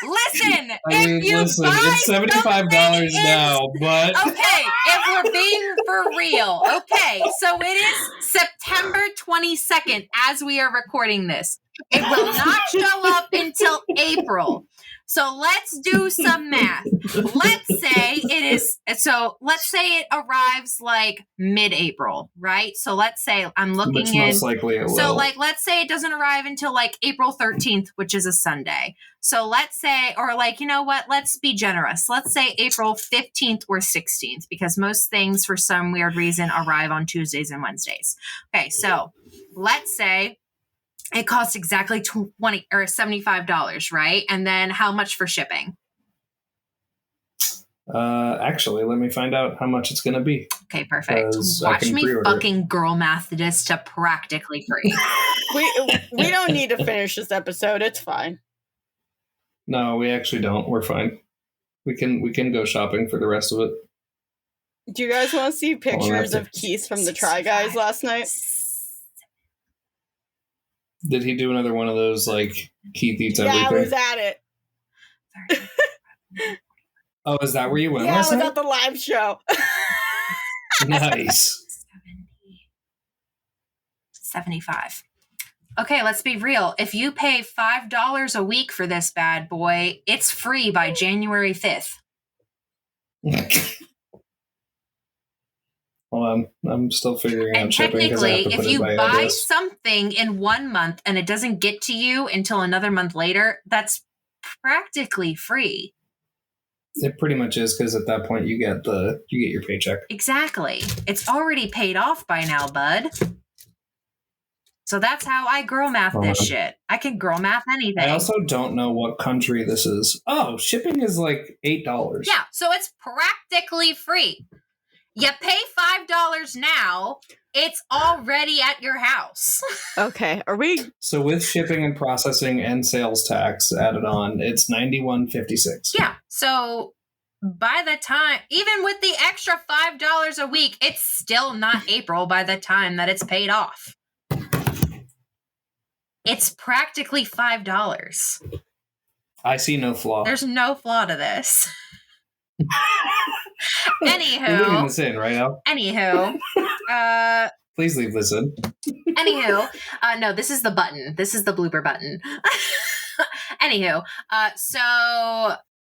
Listen, listen, it's $75 now, but okay, if we're being for real, okay, so it is September 22nd as we are recording this. It will not show up until April. So let's do some math. Let's say it arrives like mid-April, right? So let's say I'm looking which most likely it will. So let's say it doesn't arrive until like April 13th, which is a Sunday. So let's say, or like, you know what? Let's be generous. Let's say April 15th or 16th, because most things for some weird reason arrive on Tuesdays and Wednesdays. Okay. So let's say it costs exactly $20 or $75, right? And then how much for shipping? Actually, let me find out how much it's going to be. Okay, perfect. Watch me fucking girl math this to practically free. we don't need to finish this episode. It's fine. No, we actually don't. We're fine. We can go shopping for the rest of it. Do you guys want to see pictures of Keith from the Try Guys last night? Did he do another one of those, like, Keith eats everything? Yeah, I was at it. Oh, is that where you went last night? Yeah, I was night? at the live show. Nice. 75. Okay, let's be real. If you pay $5 a week for this bad boy, it's free by January 5th. Well, I'm still figuring out and shipping. Technically, if you buy something in 1 month and it doesn't get to you until another month later, that's practically free. It pretty much is, because at that point you get your paycheck. Exactly. It's already paid off by now, bud. So that's how I girl math this shit. I can girl math anything. I also don't know what country this is. Oh, shipping is like $8. Yeah, so it's practically free. You pay $5 now, it's already at your house. Okay, are we? So with shipping and processing and sales tax added on, it's $91.56. Yeah, so by the time, even with the extra $5 a week, it's still not April by the time that it's paid off. It's practically $5. I see no flaw. There's no flaw to this. Anywho, you're leaving this in, right, Al? Anywho, please leave this in. Anywho, no, this is the button. This is the blooper button. Anywho, so